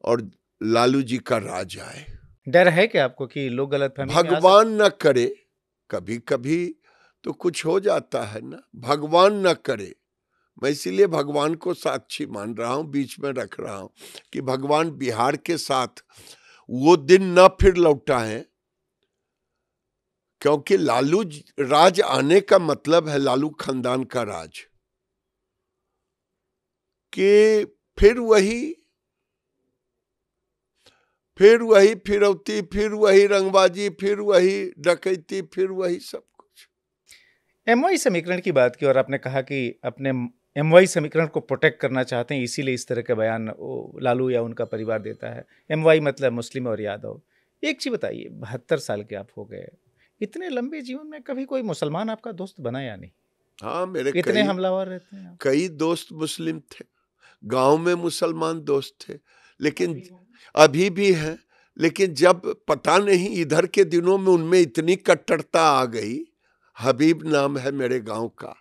और लालू जी का राज आए। डर है कि आपको कि लोग गलतफहमी में भगवान न करे, कभी कभी तो कुछ हो जाता है ना, भगवान न करे। मैं इसीलिए भगवान को साक्षी मान रहा हूं, बीच में रख रहा हूं कि भगवान बिहार के साथ वो दिन न फिर लौटाएं, क्योंकि लालू राज आने का मतलब है लालू खानदान का राज, कि फिर वही फिरौती, फिर वही रंगबाजी, फिर वही डकैती, फिर वही सब कुछ। एमवाई समीकरण की बात की और आपने कहा कि अपने एमवाई समीकरण को प्रोटेक्ट करना चाहते हैं, इसीलिए इस तरह के बयान वो लालू या उनका परिवार देता है। एमवाई मतलब मुस्लिम और यादव। एक चीज बताइए, 72 साल के आप हो गए, इतने लंबे जीवन में कभी कोई मुसलमान आपका दोस्त बना या नहीं? हाँ, मेरे इतने हमलावर रहते हैं। कई दोस्त मुस्लिम थे, गांव में मुसलमान दोस्त थे, लेकिन अभी भी है। लेकिन जब पता नहीं इधर के दिनों में उनमें इतनी कट्टरता आ गई, हबीब नाम है मेरे गांव का,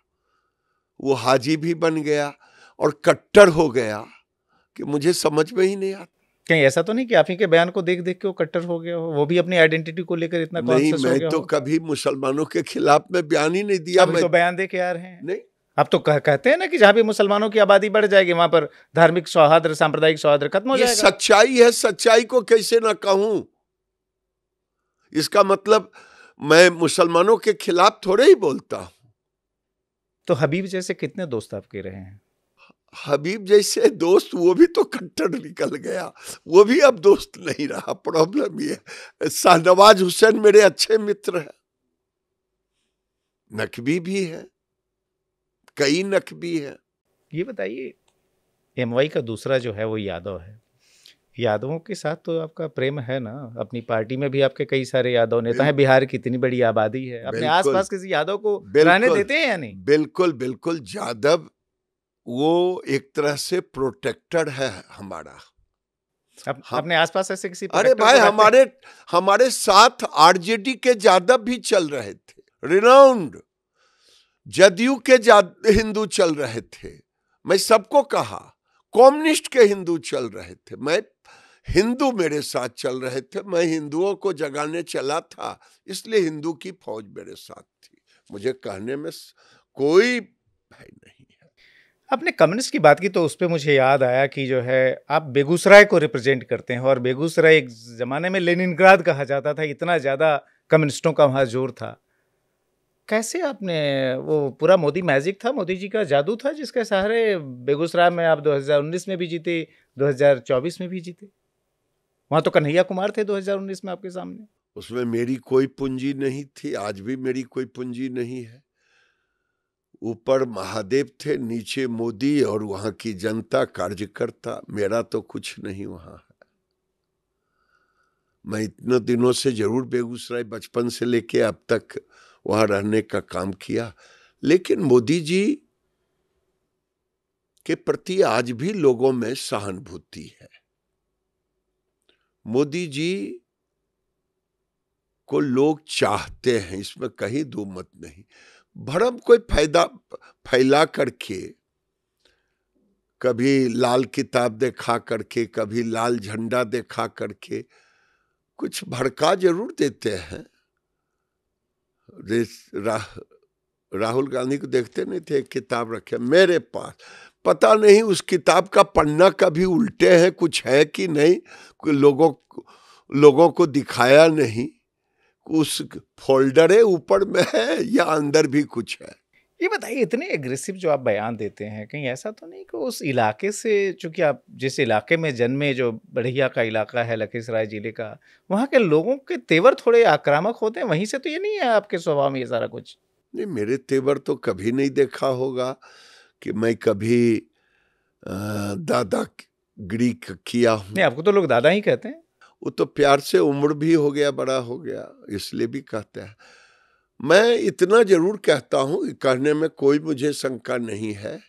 वो हाजी भी बन गया और कट्टर हो गया कि मुझे समझ में ही नहीं आता। कहीं ऐसा तो नहीं कि आप ही के बयान को देख देख के वो कट्टर हो गया हो, वो भी अपनी आइडेंटिटी को लेकर इतना कॉन्शियस हो गया हो? नहीं, मैं तो कभी मुसलमानों के खिलाफ में बयान ही नहीं दिया। मैं तो बयान दे के आ रहे हैं। नहीं, आप तो कहते हैं ना कि जहां भी मुसलमानों की आबादी बढ़ जाएगी वहां पर धार्मिक सौहार्द, सांप्रदायिक सौहार्द खत्म हो जाएगा। ये सच्चाई है, सच्चाई को कैसे ना कहूं। इसका मतलब मैं मुसलमानों के खिलाफ थोड़े ही बोलता हूं। तो हबीब जैसे कितने दोस्त आपके रहे हैं? हबीब जैसे दोस्त, वो भी तो कट्टर निकल गया, वो भी अब दोस्त नहीं रहा। प्रॉब्लम ये है। शाहनवाज हुसैन मेरे अच्छे मित्र हैं, नकवी भी है, कई नकवी है। ये बताइए, एमवाई का दूसरा जो है वो यादव है। यादवों के साथ तो आपका प्रेम है ना? अपनी पार्टी में भी आपके कई सारे यादव नेता हैं, बिहार की इतनी बड़ी आबादी है, अपने आसपास किसी यादव को रहने देते हैं या नहीं? बिल्कुल बिल्कुल। यादव वो एक तरह से प्रोटेक्टर है हमारा। अपने आसपास ऐसे किसी अरे भाई, हमारे साथ आरजेडी के ज्यादा भी चल रहे थे, रिनाउंड जदयू के हिंदू चल रहे थे, मैं सबको कहा, कम्युनिस्ट के हिंदू चल रहे थे, मैं हिंदू मेरे साथ चल रहे थे, मैं हिंदुओं को जगाने चला था, इसलिए हिंदू की फौज मेरे साथ थी। मुझे कहने में कोई भय नहीं है। आपने कम्युनिस्ट की बात की तो उस पर मुझे याद आया कि जो है आप बेगूसराय को रिप्रेजेंट करते हैं, और बेगूसराय एक जमाने में लेनिनग्राद कहा जाता था, इतना ज्यादा कम्युनिस्टों का वहां जोर था। कैसे आपने, वो पूरा मोदी मैजिक था, मोदी जी का जादू था जिसके सहारे बेगूसराय में आप 2019 में भी जीते, 2024 में भी जीते? वहां तो कन्हैया कुमार थे 2019 में आपके सामने। उसमें मेरी कोई पूंजी नहीं थी, आज भी मेरी कोई पूंजी नहीं है। ऊपर महादेव थे, नीचे मोदी और वहां की जनता कार्यकर्ता, मेरा तो कुछ नहीं वहां है। मैं इतने दिनों से जरूर बेगूसराय, बचपन से लेके अब तक वहां रहने का काम किया, लेकिन मोदी जी के प्रति आज भी लोगों में सहानुभूति है। मोदी जी को लोग चाहते हैं, इसमें कहीं दो मत नहीं। भरम कोई फायदा फैला करके, कभी लाल किताब दिखा करके, कभी लाल झंडा दिखा करके कुछ भड़का जरूर देते हैं। राहुल गांधी को देखते नहीं थे, एक किताब रखे मेरे पास, पता नहीं उस किताब का पन्ना कभी उल्टे है, कुछ है कि नहीं, लोगों को दिखाया नहीं, उस फोल्डर है ऊपर में है या अंदर भी कुछ है। ये बताइए, इतने एग्रेसिव जो आप बयान देते हैं, कहीं ऐसा तो नहीं कि उस इलाके से, चूंकि आप जिस इलाके में जन्मे, जो बढ़िया का इलाका है लखीसराय जिले का, वहाँ के लोगों के तेवर थोड़े आक्रामक होते हैं, वहीं से तो ये नहीं है आपके स्वभाव में ये सारा कुछ? नहीं, मेरे तेवर तो कभी नहीं देखा होगा कि मैं कभी दादागिरी किया हूँ। नहीं, आपको तो लोग दादा ही कहते हैं। वो तो प्यार से, उम्र भी हो गया, बड़ा हो गया, इसलिए भी कहते हैं। मैं इतना जरूर कहता हूं, कहने में कोई मुझे शंका नहीं है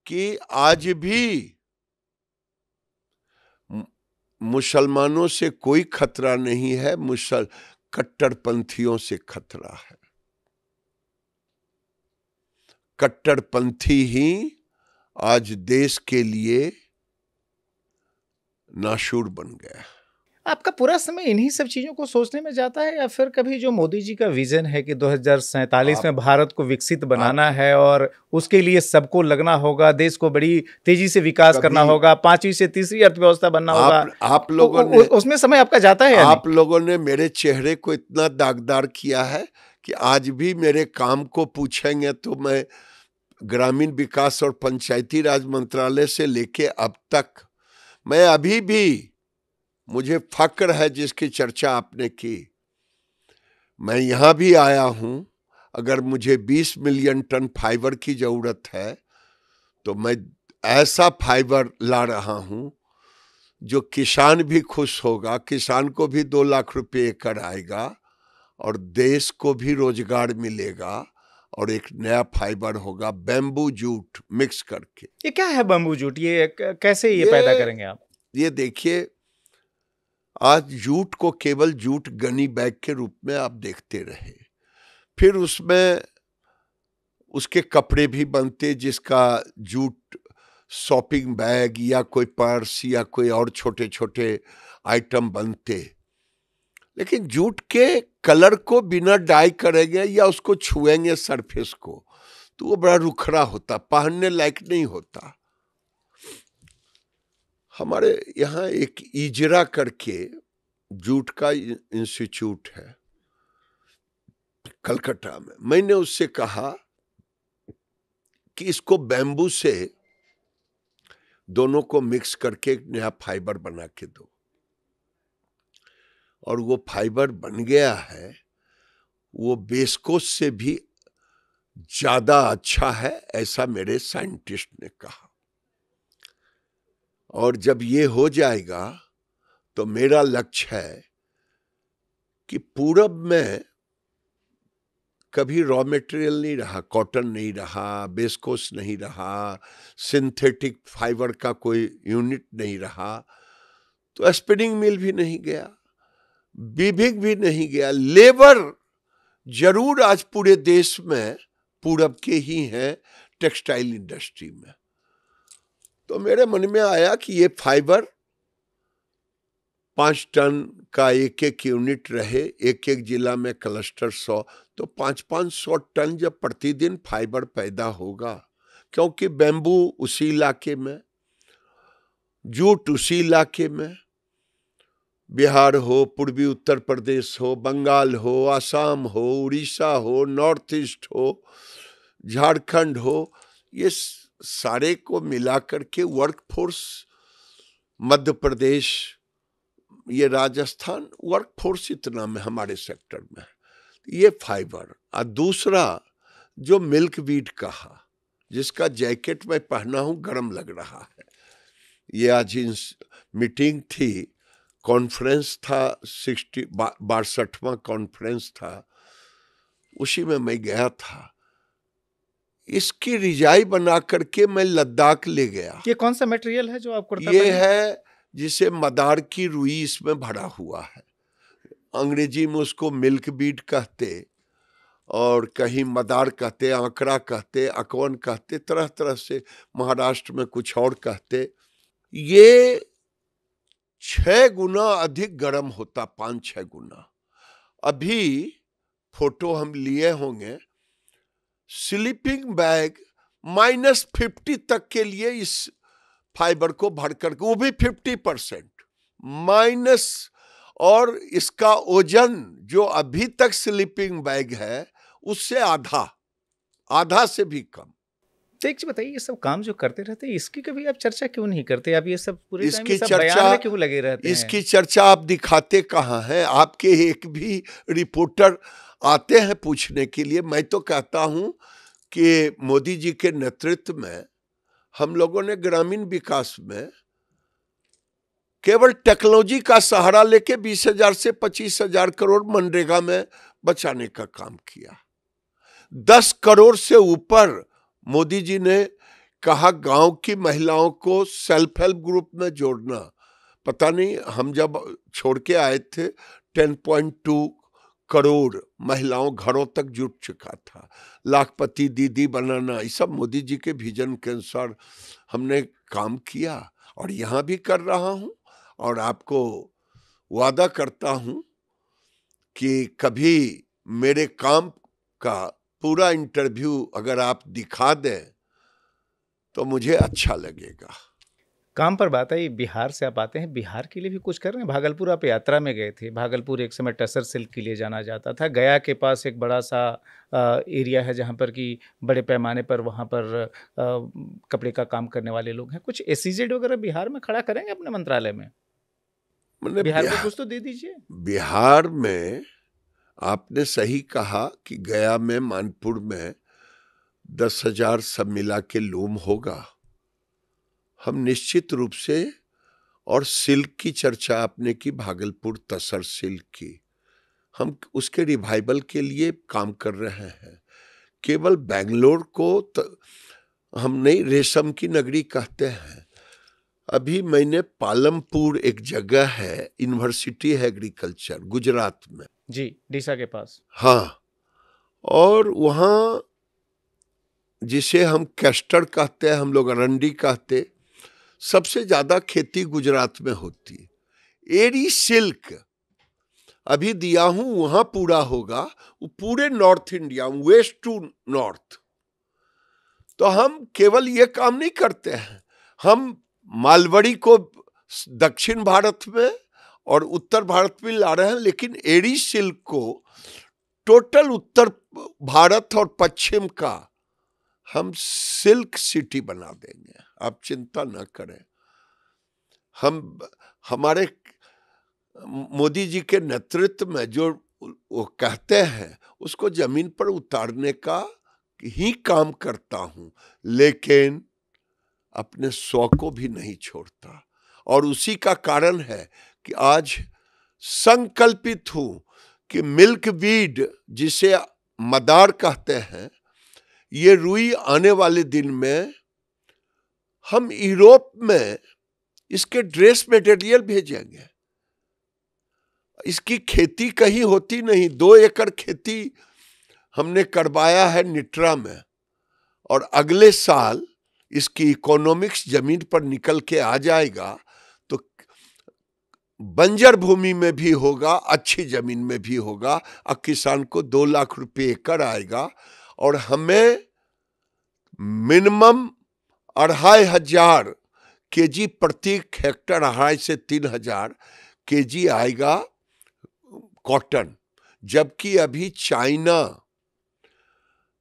कि आज भी मुसलमानों से कोई खतरा नहीं है, कट्टरपंथियों से खतरा है। कट्टरपंथी ही आज देश के लिए नाशूर बन गया। आपका पूरा समय इन्हीं सब चीजों को सोचने में जाता है, या फिर कभी जो मोदी जी का विजन है कि 2047 में भारत को विकसित बनाना है और उसके लिए सबको लगना होगा, देश को बड़ी तेजी से विकास करना होगा, 5वीं से तीसरी अर्थव्यवस्था बनना होगा, आप लोगों ने उसमें समय आपका जाता है? आप लोगों ने मेरे चेहरे को इतना दागदार किया है कि आज भी मेरे काम को पूछेंगे तो मैं ग्रामीण विकास और पंचायती राज मंत्रालय से लेके अब तक, मैं अभी भी, मुझे फक्र है जिसकी चर्चा आपने की, मैं यहां भी आया हूं। अगर मुझे 20 मिलियन टन फाइबर की जरूरत है तो मैं ऐसा फाइबर ला रहा हूं जो किसान भी खुश होगा, किसान को भी 2 लाख रुपए एकड़ आएगा और देश को भी रोजगार मिलेगा, और एक नया फाइबर होगा बैम्बू जूट मिक्स करके। ये क्या है बैम्बू जूट? ये कैसे ये पैदा करेंगे आप? ये देखिए, आज जूट को केवल जूट गनी बैग के रूप में आप देखते रहे, फिर उसमें उसके कपड़े भी बनते, जिसका जूट शॉपिंग बैग या कोई पर्स या कोई और छोटे छोटे आइटम बनते, लेकिन जूट के कलर को बिना डाई करेंगे या उसको छुएंगे सरफेस को तो वो बड़ा रुखरा होता, पहनने लायक नहीं होता। हमारे यहाँ एक इजरा करके जूट का इंस्टीट्यूट है कलकत्ता में, मैंने उससे कहा कि इसको बैम्बू से दोनों को मिक्स करके एक नया फाइबर बना के दो, और वो फाइबर बन गया है। वो बेस्कोस से भी ज्यादा अच्छा है, ऐसा मेरे साइंटिस्ट ने कहा। और जब ये हो जाएगा तो मेरा लक्ष्य है कि पूरब में कभी रॉ मटेरियल नहीं रहा, कॉटन नहीं रहा, बेस्कोस नहीं रहा, सिंथेटिक फाइबर का कोई यूनिट नहीं रहा, तो स्पिनिंग मिल भी नहीं गया, वीविंग भी नहीं गया, लेबर जरूर आज पूरे देश में पूरब के ही हैं टेक्सटाइल इंडस्ट्री में। तो मेरे मन में आया कि ये फाइबर 5 टन का एक एक यूनिट रहे, एक एक जिला में क्लस्टर 100, तो 500-500 टन जब प्रतिदिन फाइबर पैदा होगा, क्योंकि बैम्बू उसी इलाके में, जूट उसी इलाके में, बिहार हो, पूर्वी उत्तर प्रदेश हो, बंगाल हो, आसाम हो, उड़ीसा हो, नॉर्थ ईस्ट हो, झारखंड हो, ये सारे को मिलाकर के वर्कफोर्स, मध्य प्रदेश, ये राजस्थान, वर्कफोर्स इतना में हमारे सेक्टर में है, ये फाइबर। और दूसरा जो मिल्क वीड कहा, जिसका जैकेट मैं पहना हूं, गर्म लग रहा है, ये आज मीटिंग थी, कॉन्फ्रेंस था, 62वां कॉन्फ्रेंस था, उसी में मैं गया था। इसकी रिजाई बना करके मैं लद्दाख ले गया। ये कौन सा मटेरियल है जो आप कुर्ता ये पहने? है जिसे मदार की रुई इसमें भरा हुआ है, अंग्रेजी में उसको मिल्क बीड कहते, और कहीं मदार कहते, आंकड़ा कहते, अकवन कहते, तरह तरह से, महाराष्ट्र में कुछ और कहते। ये 6 गुना अधिक गर्म होता, 5-6 गुना। अभी फोटो हम लिए होंगे, स्लीपिंग बैग -50 तक के लिए इस फाइबर को भर कर, वो भी 50% माइनस, और इसका वजन जो अभी तक स्लीपिंग बैग है उससे आधा से भी कम। तो एक चीज बताइए, ये सब काम जो करते रहते हैं, इसकी कभी आप चर्चा क्यों नहीं करते? आप ये सब पूरे टाइम इसकी सब चर्चा बयान में क्यों लगे रहते हैं? इसकी चर्चा आप दिखाते कहाँ हैं? आपके एक भी रिपोर्टर आते हैं पूछने के लिए? मैं तो कहता हूं कि मोदी जी के नेतृत्व में हम लोगों ने ग्रामीण विकास में केवल टेक्नोलॉजी का सहारा लेके 20,000 से 25,000 करोड़ मनरेगा में बचाने का काम किया। 10 करोड़ से ऊपर मोदी जी ने कहा गांव की महिलाओं को सेल्फ हेल्प ग्रुप में जोड़ना। पता नहीं, हम जब छोड़ के आए थे 10.2 करोड़ महिलाओं घरों तक जुट चुका था। लाखपति दीदी बनाना, ये सब मोदी जी के विजन के अनुसार हमने काम किया, और यहाँ भी कर रहा हूँ। और आपको वादा करता हूँ कि कभी मेरे काम का पूरा इंटरव्यू अगर आप दिखा दें तो मुझे अच्छा लगेगा। काम पर बात है, बिहार से आप आते हैं, बिहार के लिए भी कुछ कर रहे हैं? भागलपुर आप यात्रा में गए थे। भागलपुर एक समय टसर सिल्क के लिए जाना जाता था। गया के पास एक बड़ा सा एरिया है जहाँ पर कि बड़े पैमाने पर वहाँ पर कपड़े का काम करने वाले लोग हैं। कुछ एसईजेड वगैरह बिहार में खड़ा करेंगे अपने मंत्रालय में? बिहार को कुछ तो दे दीजिए। बिहार में आपने सही कहा कि गया में, मानपुर में 10,000 सब मिला के लूम होगा। हम निश्चित रूप से, और सिल्क की चर्चा आपने की, भागलपुर तसर सिल्क की, हम उसके रिवाइवल के लिए काम कर रहे हैं। केवल बेंगलोर को हम नहीं, रेशम की नगरी कहते हैं। अभी मैंने पालमपुर, एक जगह है, यूनिवर्सिटी है एग्रीकल्चर, गुजरात में, जी, डीसा के पास। हाँ, और वहाँ जिसे हम कैस्टर कहते हैं, हम लोग अरंडी कहते, सबसे ज्यादा खेती गुजरात में होती है। एरी सिल्क अभी दिया हूं, वहां पूरा होगा, वो पूरे North India, west to north. तो हम केवल ये काम नहीं करते हैं, हम मालवड़ी को दक्षिण भारत में और उत्तर भारत में ला रहे हैं, लेकिन एरी सिल्क को टोटल उत्तर भारत और पश्चिम का हम सिल्क सिटी बना देंगे, आप चिंता न करें। हम, हमारे मोदी जी के नेतृत्व में जो वो कहते हैं उसको जमीन पर उतारने का ही काम करता हूं, लेकिन अपने स्व को भी नहीं छोड़ता। और उसी का कारण है कि आज संकल्पित हूं कि मिल्क वीड, जिसे मदार कहते हैं, ये रुई आने वाले दिन में हम यूरोप में इसके ड्रेस मटेरियल भेजेंगे। इसकी खेती कहीं होती नहीं, 2 एकड़ खेती हमने करवाया है निट्रा में, और अगले साल इसकी इकोनॉमिक्स जमीन पर निकल के आ जाएगा तो बंजर भूमि में भी होगा, अच्छी जमीन में भी होगा, और किसान को 2 लाख रुपए एकड़ आएगा, और हमें मिनिमम 2500 केजी प्रति हेक्टर, 2.5 से 3,000 केजी आएगा कॉटन। जबकि अभी चाइना,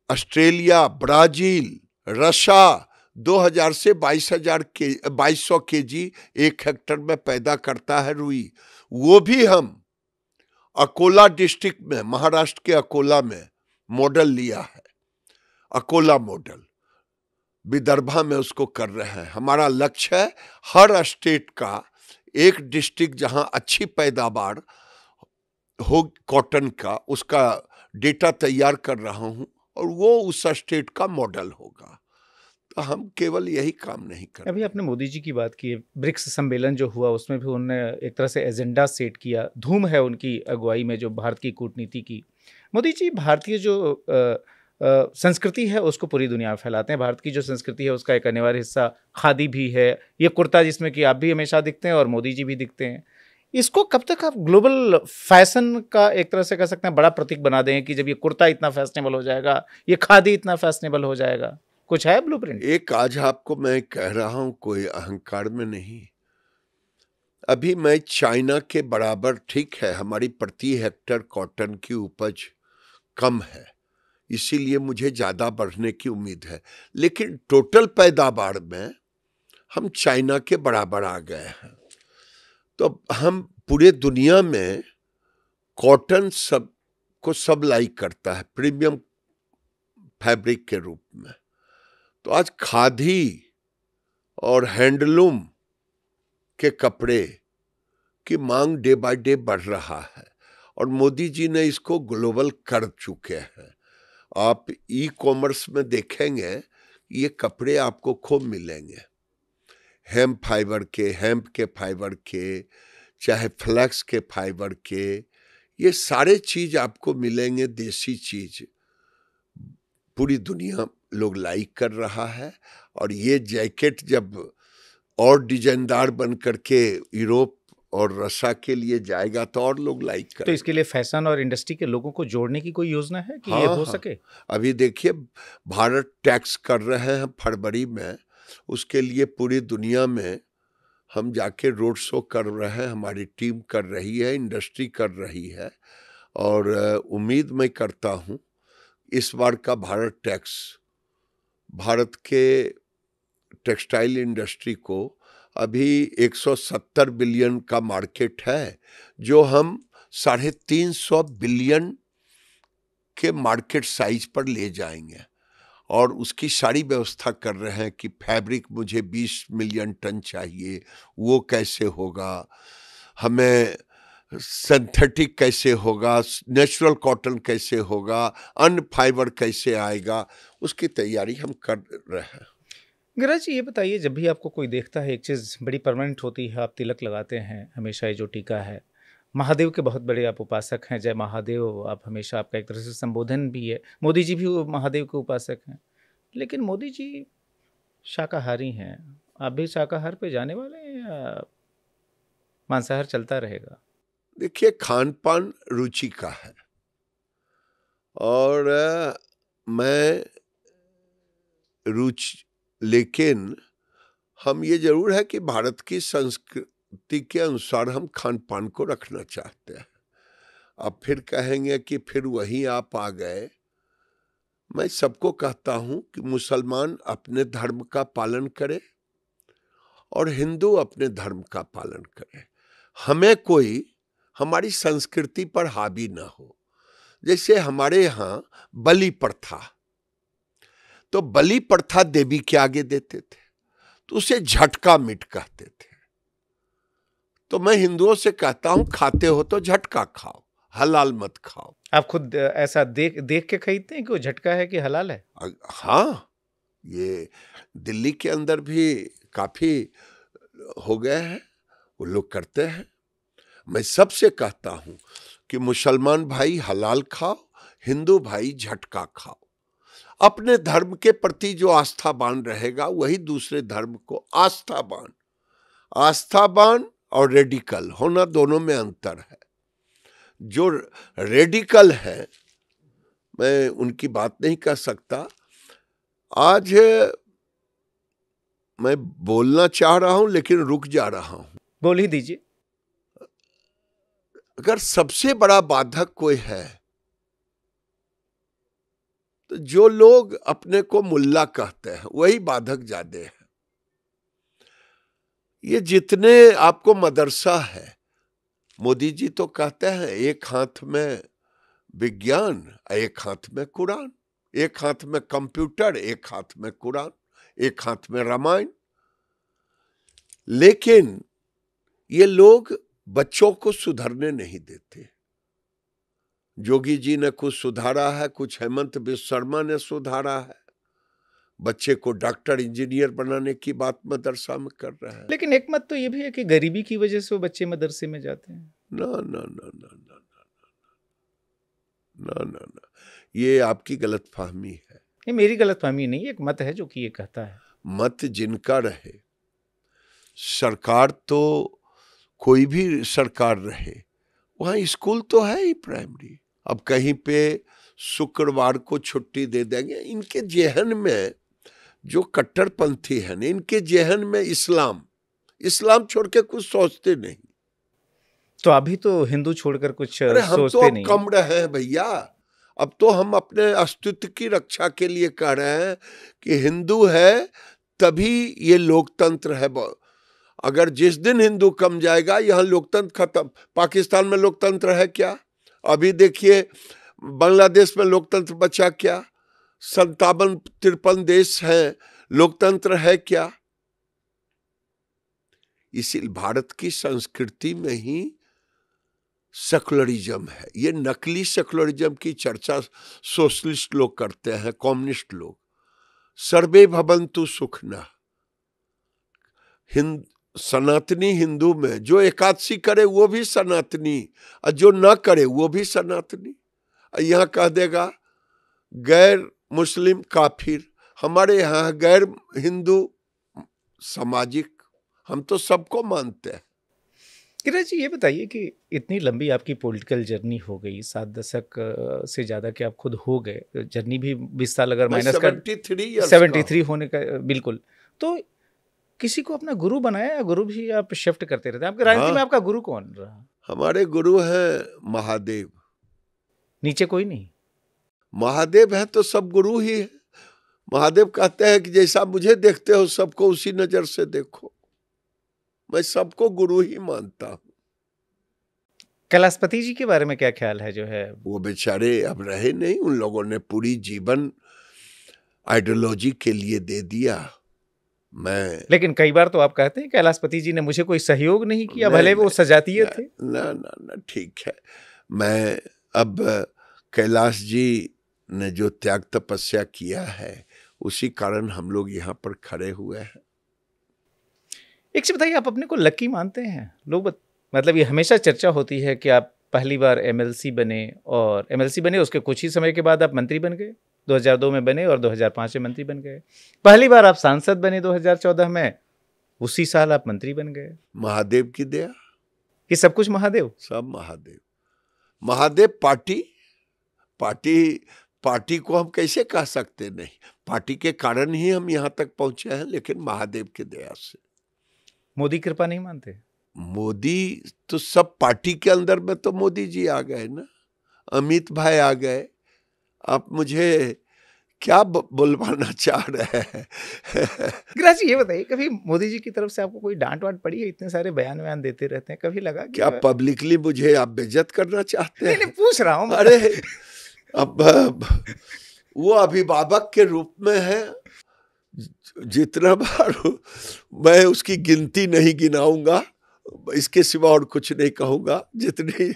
ऑस्ट्रेलिया, ब्राजील, रशिया 2000 से 2200 केजी 1 हेक्टर में पैदा करता है रुई। वो भी हम अकोला डिस्ट्रिक्ट में, महाराष्ट्र के अकोला में मॉडल लिया है, अकोला मॉडल, विदर्भा में उसको कर रहे हैं। हमारा लक्ष्य है हर स्टेट का एक डिस्ट्रिक्ट जहां अच्छी पैदावार हो कॉटन का, उसका डेटा तैयार कर रहा हूं, और वो उस स्टेट का मॉडल होगा। तो हम केवल यही काम नहीं करते। अभी आपने मोदी जी की बात की है, ब्रिक्स सम्मेलन जो हुआ उसमें भी उन्होंने एक तरह से एजेंडा सेट किया, धूम है उनकी अगुवाई में जो भारत की कूटनीति की। मोदी जी भारतीय जो संस्कृति है उसको पूरी दुनिया में फैलाते हैं। भारत की जो संस्कृति है उसका एक अनिवार्य हिस्सा खादी भी है, ये कुर्ता जिसमें कि आप भी हमेशा दिखते हैं और मोदी जी भी दिखते हैं। इसको कब तक आप ग्लोबल फैशन का एक तरह से कह सकते हैं बड़ा प्रतीक बना दें कि जब ये कुर्ता इतना फैशनेबल हो जाएगा, ये खादी इतना फैशनेबल हो जाएगा? कुछ है ब्लूप्रिंट? एक आज आपको मैं कह रहा हूं, कोई अहंकार में नहीं, अभी मैं चाइना के बराबर, ठीक है हमारी प्रति हेक्टर कॉटन की उपज कम है, इसीलिए मुझे ज्यादा बढ़ने की उम्मीद है, लेकिन टोटल पैदावार में हम चाइना के बराबर आ गए हैं। तो हम पूरे दुनिया में कॉटन सब लाइक करता है प्रीमियम फैब्रिक के रूप में। तो आज खादी और हैंडलूम के कपड़े की मांग डे बाय डे बढ़ रहा है, और मोदी जी ने इसको ग्लोबल कर चुके हैं। आप ई कॉमर्स में देखेंगे ये कपड़े आपको खूब मिलेंगे, हेम्प के फाइबर के, चाहे फ्लैक्स के फाइबर के, ये सारे चीज आपको मिलेंगे, देसी चीज पूरी दुनिया लोग लाइक कर रहा है। और ये जैकेट जब और डिजाइनदार बन करके यूरोप और रशिया के लिए जाएगा तो और लोग लाइक करेंगे। तो इसके लिए फैशन और इंडस्ट्री के लोगों को जोड़ने की कोई योजना है कि ये हो सके? अभी देखिए भारत टैक्स कर रहे हैं फरवरी में, उसके लिए पूरी दुनिया में हम जाके रोड शो कर रहे हैं, हमारी टीम कर रही है, इंडस्ट्री कर रही है, और उम्मीद मैं करता हूँ इस बार का भारत टैक्स भारत के टेक्सटाइल इंडस्ट्री को, अभी 170 बिलियन का मार्केट है, जो हम 350 बिलियन के मार्केट साइज पर ले जाएंगे, और उसकी सारी व्यवस्था कर रहे हैं कि फैब्रिक मुझे 20 मिलियन टन चाहिए, वो कैसे होगा, हमें सिंथेटिक कैसे होगा, नेचुरल कॉटन कैसे होगा, अन्य फाइबर कैसे आएगा, उसकी तैयारी हम कर रहे हैं। गिरिराज जी ये बताइए, जब भी आपको कोई देखता है एक चीज़ बड़ी परमानेंट होती है, आप तिलक लगाते हैं हमेशा, ये जो टीका है, महादेव के बहुत बड़े आप उपासक हैं, जय महादेव आप हमेशा, आपका एक तरह से संबोधन भी है। मोदी जी भी महादेव के उपासक हैं, लेकिन मोदी जी शाकाहारी हैं, आप भी शाकाहार पे जाने वाले हैं या मांसाहार चलता रहेगा? देखिए खान पान रुचि का है, और मैं रुचि, लेकिन हम ये जरूर है कि भारत की संस्कृति के अनुसार हम खान पान को रखना चाहते हैं। अब फिर कहेंगे कि फिर वहीं आप आ गए। मैं सबको कहता हूं कि मुसलमान अपने धर्म का पालन करे और हिंदू अपने धर्म का पालन करे, हमें कोई हमारी संस्कृति पर हावी ना हो। जैसे हमारे यहाँ बलि प्रथा, तो बलि प्रथा देवी के आगे देते थे, तो उसे झटका मीट कहते थे। तो मैं हिंदुओं से कहता हूं खाते हो तो झटका खाओ, हलाल मत खाओ। आप खुद ऐसा देख देख के खरीदते हैं कि वो झटका है कि हलाल है? हाँ, ये दिल्ली के अंदर भी काफी हो गए हैं, वो लोग करते हैं। मैं सबसे कहता हूं कि मुसलमान भाई हलाल खाओ, हिंदू भाई झटका खाओ। अपने धर्म के प्रति जो आस्थावान रहेगा वही दूसरे धर्म को आस्थावान। आस्थावान और रेडिकल होना, दोनों में अंतर है। जो रेडिकल है, मैं उनकी बात नहीं कर सकता। आज मैं बोलना चाह रहा हूं लेकिन रुक जा रहा हूं। बोल ही दीजिए। अगर सबसे बड़ा बाधक कोई है तो जो लोग अपने को मुल्ला कहते हैं वही बाधक ज्यादा है। ये जितने आपको मदरसा है, मोदी जी तो कहते हैं एक हाथ में विज्ञान, एक हाथ में कुरान, एक हाथ में कंप्यूटर, एक हाथ में कुरान, एक हाथ में रामायण। लेकिन ये लोग बच्चों को सुधरने नहीं देते। जोगी जी ने कुछ सुधारा है, कुछ हेमंत बिश्व शर्मा ने सुधारा है। बच्चे को डॉक्टर इंजीनियर बनाने की बात मदरसा में कर रहे हैं। लेकिन एक मत तो ये भी है कि गरीबी की वजह से वो बच्चे मदरसे में जाते हैं। ना ना ना ना ना ना ना ना, ये आपकी गलतफहमी है। ये मेरी गलतफहमी नहीं, एक मत है जो कि ये कहता है। मत जिनका रहे, सरकार तो कोई भी सरकार रहे, वहां स्कूल तो है ही प्राइमरी। अब कहीं पे शुक्रवार को छुट्टी दे देंगे। इनके जेहन में जो कट्टरपंथी है ना, इनके जेहन में इस्लाम छोड़ के कुछ सोचते नहीं। तो अभी तो हिंदू छोड़कर कुछ अरे हम सोचते तो अब नहीं। कम रहे हैं भैया। अब तो हम अपने अस्तित्व की रक्षा के लिए कह रहे हैं कि हिंदू है तभी ये लोकतंत्र है। अगर जिस दिन हिंदू कम जाएगा, यहाँ लोकतंत्र खत्म। पाकिस्तान में लोकतंत्र है क्या? अभी देखिए बांग्लादेश में लोकतंत्र बचा क्या? 57-53 देश हैं, लोकतंत्र है क्या? इसी भारत की संस्कृति में ही सेकुलरिज्म है। ये नकली सेकुलरिज्म की चर्चा सोशलिस्ट लोग करते हैं, कम्युनिस्ट लोग। सर्वे भवन्तु सुखिनः। सनातनी हिंदू में जो एकादशी करे वो भी सनातनी, और जो न करे वो भी सनातनी। यहाँ कह देगा गैर मुस्लिम काफिर। हमारे यहाँ गैर हिंदू सामाजिक, हम तो सबको मानते हैं। किरण जी, ये बताइए कि इतनी लंबी आपकी पॉलिटिकल जर्नी हो गई, 7 दशक से ज़्यादा के आप खुद हो गए। जर्नी भी 20 साल अगर माइनस कर 73 होने का, बिल्कुल। तो किसी को अपना गुरु बनाया या गुरु भी आप शिफ्ट करते रहते हैं? आपके राजनीति में आपका गुरु कौन रहा? हमारे गुरु हैं महादेव। नीचे कोई नहीं? महादेव है तो सब गुरु ही है। महादेव कहते हैं कि जैसा मुझे देखते हो सबको उसी नजर से देखो। मैं सबको गुरु ही मानता हूं। कैलाशपति जी के बारे में क्या ख्याल है? जो है वो बेचारे अब रहे नहीं, उन लोगों ने पूरी जीवन आइडियोलॉजी के लिए दे दिया। लेकिन कई बार तो आप कहते हैं कैलाशपति जी ने मुझे कोई सहयोग नहीं किया, भले वो सजातीय थे। ना ना ना, ठीक है। मैं अब कैलाश जी ने जो त्याग तपस्या किया है उसी कारण हम लोग यहाँ पर खड़े हुए हैं। एक चीज बताइए, आप अपने को लकी मानते हैं? लोग मतलब ये हमेशा चर्चा होती है कि आप पहली बार एमएलसी बने, और एमएलसी बने उसके कुछ ही समय के बाद आप मंत्री बन गए। 2002 में बने और 2005 में मंत्री बन गए। पहली बार आप सांसद बने 2014 में, उसी साल आप मंत्री बन गए। महादेव की दया। ये सब कुछ महादेव? सब महादेव। महादेव पार्टी को हम कैसे कह सकते? नहीं, पार्टी के कारण ही हम यहाँ तक पहुंचे हैं, लेकिन महादेव की दया से। मोदी कृपा नहीं मानते? मोदी तो सब पार्टी के अंदर में तो मोदी जी आ गए ना, अमित भाई आ गए। आप मुझे क्या बुलवाना चाह रहे हैं? गिरिराज जी, ये बताइए, कभी मोदी जी की तरफ से आपको कोई डांट वाट पड़ी है? इतने सारे बयान देते रहते हैं, कभी लगा क्या पब्लिकली मुझे आप बेइज्जत करना चाहते हैं? नहीं, पूछ रहा हूँ। अरे अब वो अभिभावक के रूप में है। जितना बार मैं उसकी गिनती नहीं गिनाऊंगा, इसके सिवा और कुछ नहीं कहूंगा। जितनी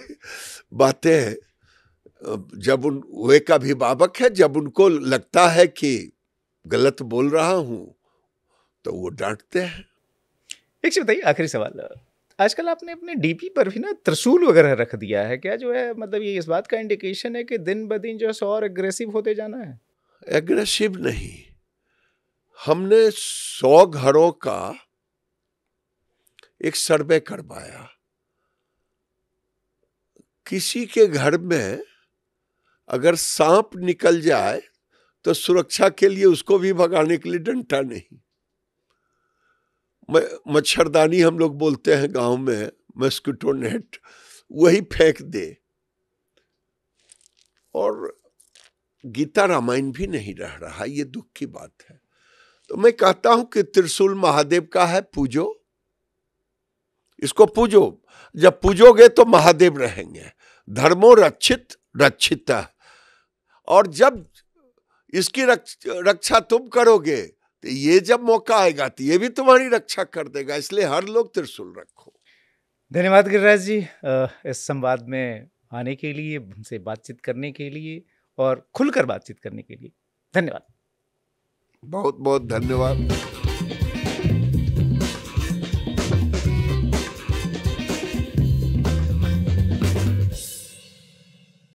बातें जब वो एक अभिभावक है, जब उनको लगता है कि गलत बोल रहा हूं तो वो डांटते हैं। एक चीज बताइए, आखिरी सवाल, आजकल आपने अपने डीपी पर भी ना त्रिशूल वगैरह रख दिया है क्या? जो है मतलब ये इस बात का इंडिकेशन है कि दिन ब दिन जो है और एग्रेसिव होते जाना है? एग्रेसिव नहीं, हमने 100 घरों का एक सर्वे करवाया। किसी के घर में अगर सांप निकल जाए तो सुरक्षा के लिए उसको भी भगाने के लिए डंडा नहीं, मच्छरदानी हम लोग बोलते हैं गांव में, मस्किटो नेट, वही फेंक दे। और गीता रामायण भी नहीं रह रहा, ये दुख की बात है। तो मैं कहता हूं कि त्रिशूल महादेव का है, पूजो इसको, पूजो। जब पूजोगे तो महादेव रहेंगे। धर्मो रक्षित रक्षिता, और जब इसकी रक्षा तुम करोगे तो ये जब मौका आएगा तो ये भी तुम्हारी रक्षा कर देगा। इसलिए हर लोग त्रिशूल रखो। धन्यवाद गिरिराज जी, इस संवाद में आने के लिए, हमसे बातचीत करने के लिए और खुलकर बातचीत करने के लिए धन्यवाद। बहुत बहुत धन्यवाद।